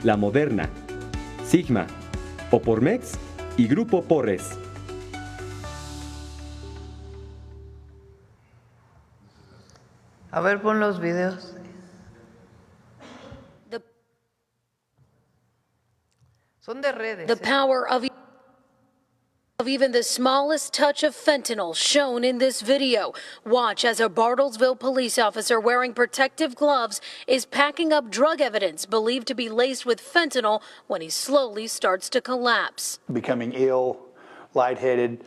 La Moderna, Sigma, Opormex y Grupo Porres. A ver, pon los videos. Son de redes. The power of even the smallest touch of fentanyl shown in this video. Watch as a Bartlesville police officer wearing protective gloves is packing up drug evidence believed to be laced with fentanyl when he slowly starts to collapse. Becoming ill, lightheaded,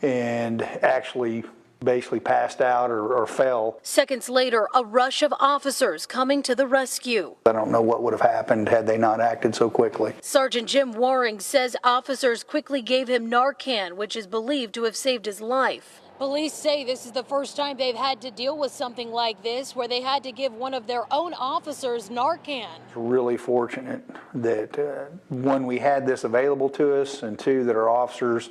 and actually basically passed out or fell. Seconds later, a rush of officers coming to the rescue. I don't know what would have happened had they not acted so quickly. Sergeant Jim Waring says officers quickly gave him Narcan, which is believed to have saved his life. Police say this is the first time they've had to deal with something like this, where they had to give one of their own officers Narcan. Really fortunate that one, we had this available to us, and two, that our officers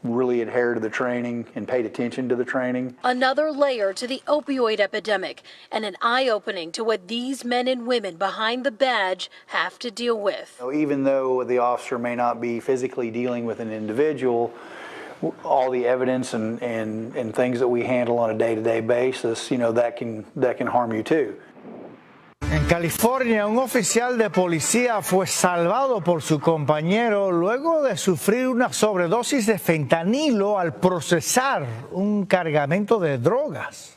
really adhered to the training and paid attention to the training. Another layer to the opioid epidemic and an eye-opening to what these men and women behind the badge have to deal with. Even though the officer may not be physically dealing with an individual, all the evidence and things that we handle on a day-to-day basis, that can harm you too. En California, un oficial de policía fue salvado por su compañero luego de sufrir una sobredosis de fentanilo al procesar un cargamento de drogas.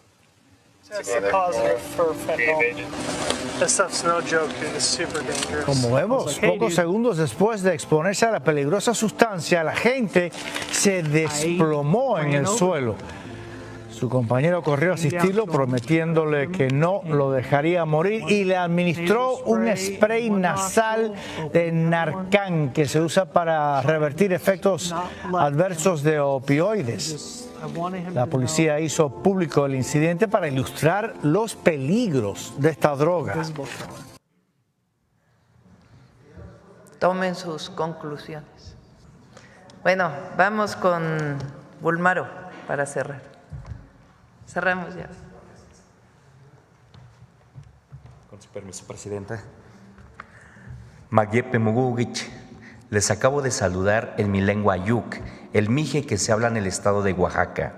Como vemos, pocos segundos después de exponerse a la peligrosa sustancia, la gente se desplomó en el suelo. Su compañero corrió a asistirlo prometiéndole que no lo dejaría morir y le administró un spray nasal de Narcan que se usa para revertir efectos adversos de opioides. La policía hizo público el incidente para ilustrar los peligros de esta droga. Tomen sus conclusiones. Bueno, vamos con Bulmaro para cerrar. Cerramos ya. Con su permiso, Presidenta. Magyepe Mugugich, les acabo de saludar en mi lengua Ayuk, el mije que se habla en el estado de Oaxaca.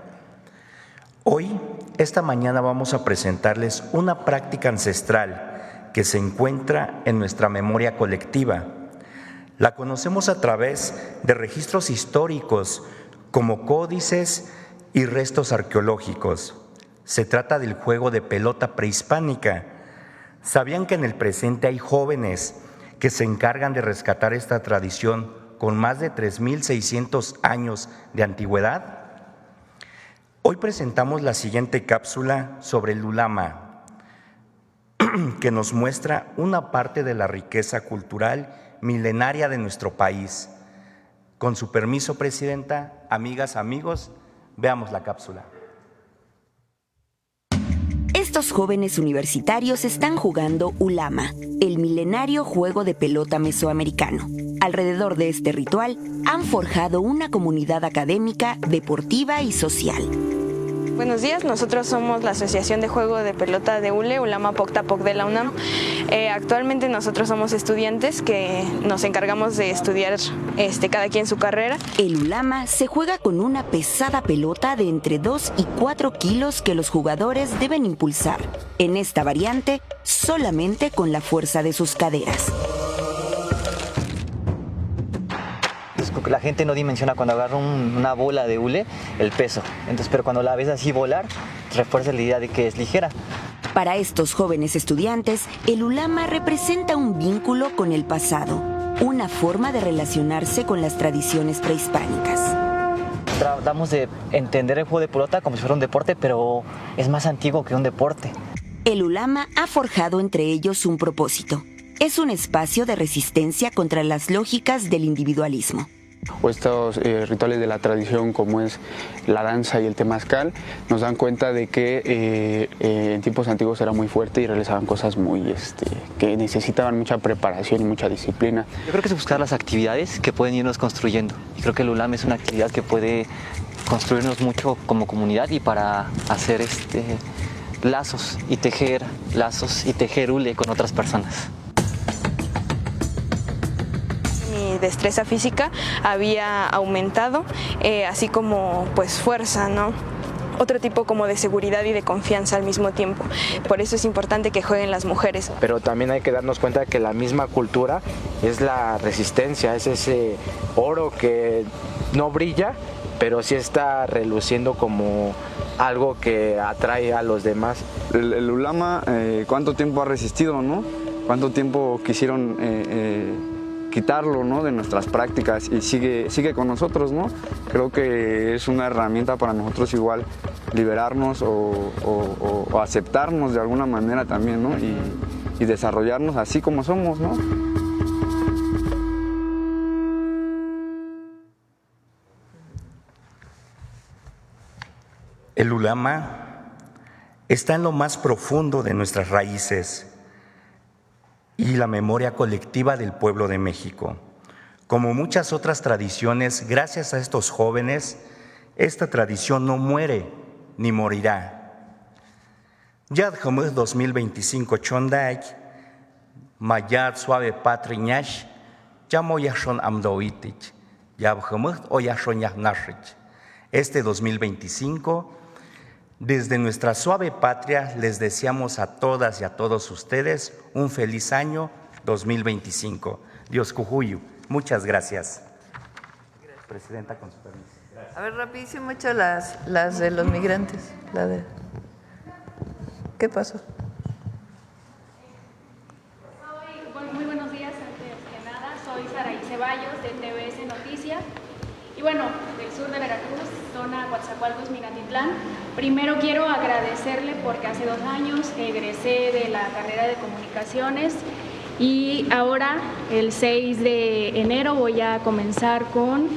Hoy, esta mañana, vamos a presentarles una práctica ancestral que se encuentra en nuestra memoria colectiva. La conocemos a través de registros históricos como códices y restos arqueológicos. Se trata del juego de pelota prehispánica. ¿Sabían que en el presente hay jóvenes que se encargan de rescatar esta tradición con más de 3,600 años de antigüedad? Hoy presentamos la siguiente cápsula sobre el ulama, que nos muestra una parte de la riqueza cultural milenaria de nuestro país. Con su permiso, Presidenta, amigas, amigos, veamos la cápsula. Estos jóvenes universitarios están jugando ulama, el milenario juego de pelota mesoamericano. Alrededor de este ritual han forjado una comunidad académica, deportiva y social. Buenos días, nosotros somos la Asociación de Juego de Pelota de ULE, Ulama Poctapoc de la UNAM. Actualmente nosotros somos estudiantes que nos encargamos de estudiar cada quien su carrera. El ulama se juega con una pesada pelota de entre 2 y 4 kilos que los jugadores deben impulsar. En esta variante, solamente con la fuerza de sus caderas. La gente no dimensiona cuando agarra una bola de hule el peso. Entonces, pero cuando la ves así volar, refuerza la idea de que es ligera. Para estos jóvenes estudiantes, el ulama representa un vínculo con el pasado, una forma de relacionarse con las tradiciones prehispánicas. Tratamos de entender el juego de pelota como si fuera un deporte, pero es más antiguo que un deporte. El ulama ha forjado entre ellos un propósito. Es un espacio de resistencia contra las lógicas del individualismo. O estos rituales de la tradición como es la danza y el temazcal nos dan cuenta de que en tiempos antiguos era muy fuerte y realizaban cosas muy que necesitaban mucha preparación y mucha disciplina. Yo creo que es buscar las actividades que pueden irnos construyendo y creo que el ulama es una actividad que puede construirnos mucho como comunidad y para hacer lazos y tejer hule con otras personas. Mi destreza física había aumentado, así como pues fuerza, ¿no? Otro tipo como de seguridad y de confianza al mismo tiempo. Por eso es importante que jueguen las mujeres. Pero también hay que darnos cuenta que la misma cultura es la resistencia, es ese oro que no brilla, pero sí está reluciendo como algo que atrae a los demás. El ulama, ¿cuánto tiempo ha resistido, no? ¿Cuánto tiempo quisieron quitarlo, ¿no?, de nuestras prácticas, y sigue con nosotros, ¿no? Creo que es una herramienta para nosotros igual liberarnos o aceptarnos de alguna manera también, ¿no? Y desarrollarnos así como somos, ¿no? El ulama está en lo más profundo de nuestras raíces y la memoria colectiva del pueblo de México. Como muchas otras tradiciones, gracias a estos jóvenes, esta tradición no muere ni morirá. Yad Hamuj 2025 Chonday, Mayad Suave Patriñash, Yamoyashon Amdoitich, Yab Hamuj Oyashon Yahnashich. Este 2025, desde nuestra suave patria, les deseamos a todas y a todos ustedes un feliz año 2025. Dios Cujuyu, muchas gracias. Presidenta, con su permiso. Gracias. A ver, rapidísimo, echa las de los migrantes. ¿Qué pasó? Muy buenos días, antes que nada. Soy Saraí Ceballos de TVS Noticias. Y bueno, del sur de Veracruz, zona Coatzacoalcos, Minatitlán. Primero quiero agradecerle porque hace 2 años egresé de la carrera de comunicaciones y ahora el 6 de enero voy a comenzar con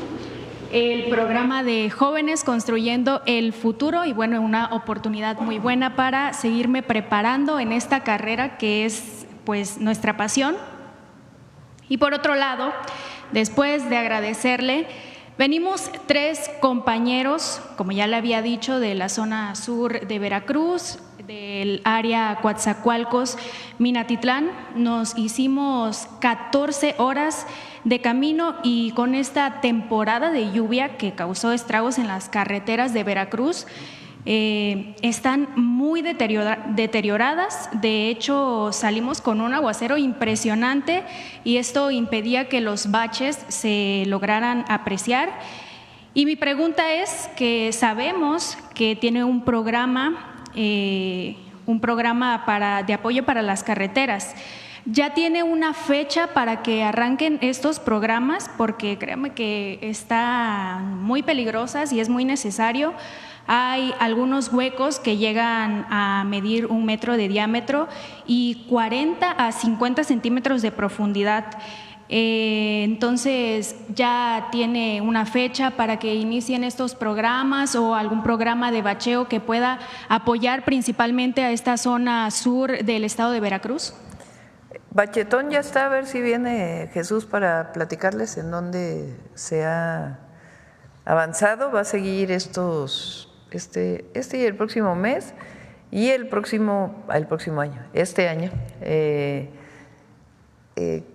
el programa de Jóvenes Construyendo el Futuro y bueno, una oportunidad muy buena para seguirme preparando en esta carrera que es pues nuestra pasión. Y por otro lado, después de agradecerle, venimos 3 compañeros, como ya le había dicho, de la zona sur de Veracruz, del área Coatzacoalcos, Minatitlán. Nos hicimos 14 horas de camino y con esta temporada de lluvia que causó estragos en las carreteras de Veracruz, están muy deterioradas. De hecho, salimos con un aguacero impresionante y esto impedía que los baches se lograran apreciar. Y mi pregunta es que sabemos que tiene un programa de apoyo para las carreteras. ¿Ya tiene una fecha para que arranquen estos programas? Porque créanme que están muy peligrosas y es muy necesario. Hay algunos huecos que llegan a medir 1 metro de diámetro y 40 a 50 centímetros de profundidad. Entonces, ¿ya tiene una fecha para que inicien estos programas o algún programa de bacheo que pueda apoyar principalmente a esta zona sur del estado de Veracruz? Bachetón ya está, a ver si viene Jesús para platicarles en dónde se ha avanzado. Va a seguir estos este y el próximo mes y el próximo año, este año.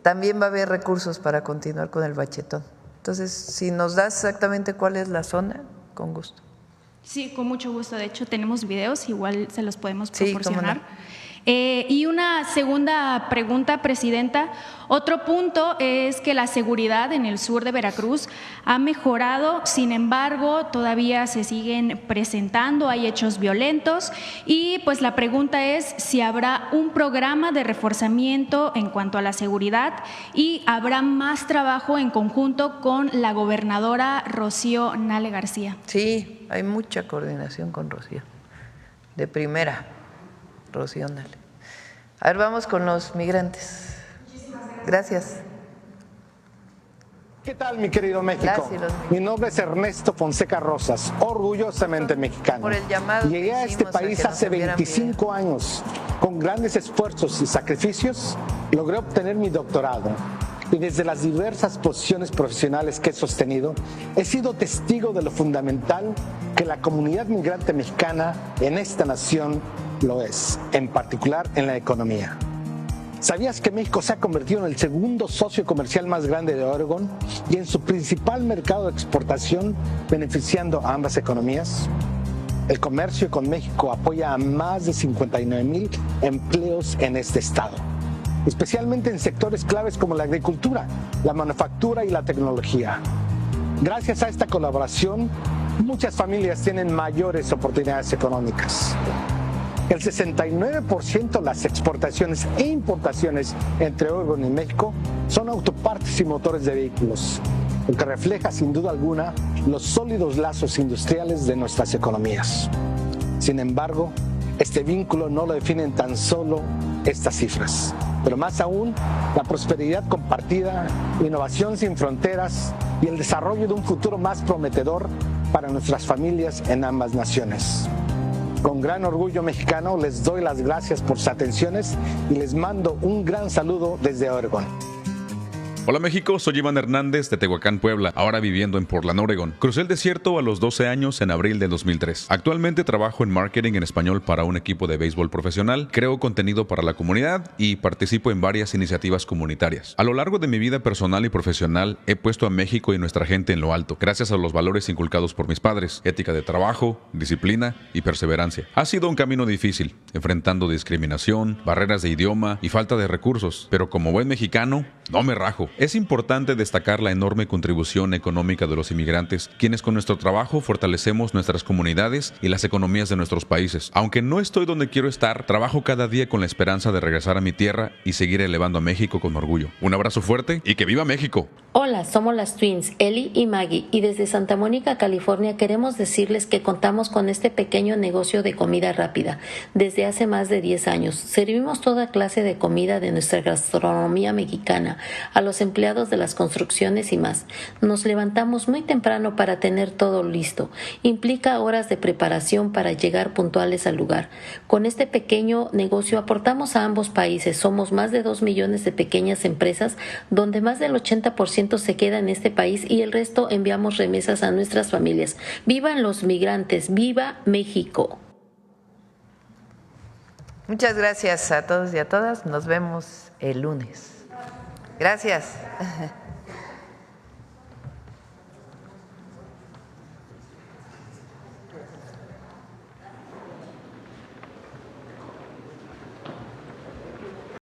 También va a haber recursos para continuar con el bachetón. Entonces, si nos das exactamente cuál es la zona, con gusto. Sí, con mucho gusto. De hecho, tenemos videos, igual se los podemos proporcionar. Sí, cómo no. Y una segunda pregunta, Presidenta. Otro punto es que la seguridad en el sur de Veracruz ha mejorado, sin embargo, todavía se siguen presentando, hay hechos violentos y pues la pregunta es si habrá un programa de reforzamiento en cuanto a la seguridad y habrá más trabajo en conjunto con la gobernadora Rocío Nale García. Sí, hay mucha coordinación con Rocío, de primera. Rocío Nale. A ver, vamos con los migrantes. Gracias. ¿Qué tal, mi querido México? Mi nombre es Ernesto Fonseca Rosas, orgullosamente mexicano. Llegué a este país hace 25 años. Con grandes esfuerzos y sacrificios, logré obtener mi doctorado. Y desde las diversas posiciones profesionales que he sostenido, he sido testigo de lo fundamental que la comunidad migrante mexicana en esta nación lo es, en particular en la economía. ¿Sabías que México se ha convertido en el segundo socio comercial más grande de Oregon y en su principal mercado de exportación, beneficiando a ambas economías? El comercio con México apoya a más de 59,000 empleos en este estado, especialmente en sectores claves como la agricultura, la manufactura y la tecnología. Gracias a esta colaboración, muchas familias tienen mayores oportunidades económicas. El 69% de las exportaciones e importaciones entre Oregon y México son autopartes y motores de vehículos, lo que refleja sin duda alguna los sólidos lazos industriales de nuestras economías. Sin embargo, este vínculo no lo definen tan solo estas cifras, pero más aún la prosperidad compartida, innovación sin fronteras y el desarrollo de un futuro más prometedor para nuestras familias en ambas naciones. Con gran orgullo mexicano les doy las gracias por sus atenciones y les mando un gran saludo desde Oregon. Hola México, soy Iván Hernández de Tehuacán, Puebla, ahora viviendo en Portland, Oregon. Crucé el desierto a los 12 años en abril de 2003. Actualmente trabajo en marketing en español para un equipo de béisbol profesional, creo contenido para la comunidad y participo en varias iniciativas comunitarias. A lo largo de mi vida personal y profesional he puesto a México y nuestra gente en lo alto, gracias a los valores inculcados por mis padres, ética de trabajo, disciplina y perseverancia. Ha sido un camino difícil, enfrentando discriminación, barreras de idioma y falta de recursos, pero como buen mexicano, no me rajo. Es importante destacar la enorme contribución económica de los inmigrantes, quienes con nuestro trabajo fortalecemos nuestras comunidades y las economías de nuestros países. Aunque no estoy donde quiero estar, trabajo cada día con la esperanza de regresar a mi tierra y seguir elevando a México con orgullo. Un abrazo fuerte y ¡que viva México! Hola, somos las Twins, Eli y Maggie, y desde Santa Mónica, California, queremos decirles que contamos con este pequeño negocio de comida rápida desde hace más de 10 años. Servimos toda clase de comida de nuestra gastronomía mexicana a los empleados de las construcciones y más. Nos levantamos muy temprano para tener todo listo. Implica horas de preparación para llegar puntuales al lugar. Con este pequeño negocio aportamos a ambos países. Somos más de 2 millones de pequeñas empresas, donde más del 80% se queda en este país y el resto enviamos remesas a nuestras familias. ¡Vivan los migrantes! ¡Viva México! Muchas gracias a todos y a todas. Nos vemos el lunes. Gracias.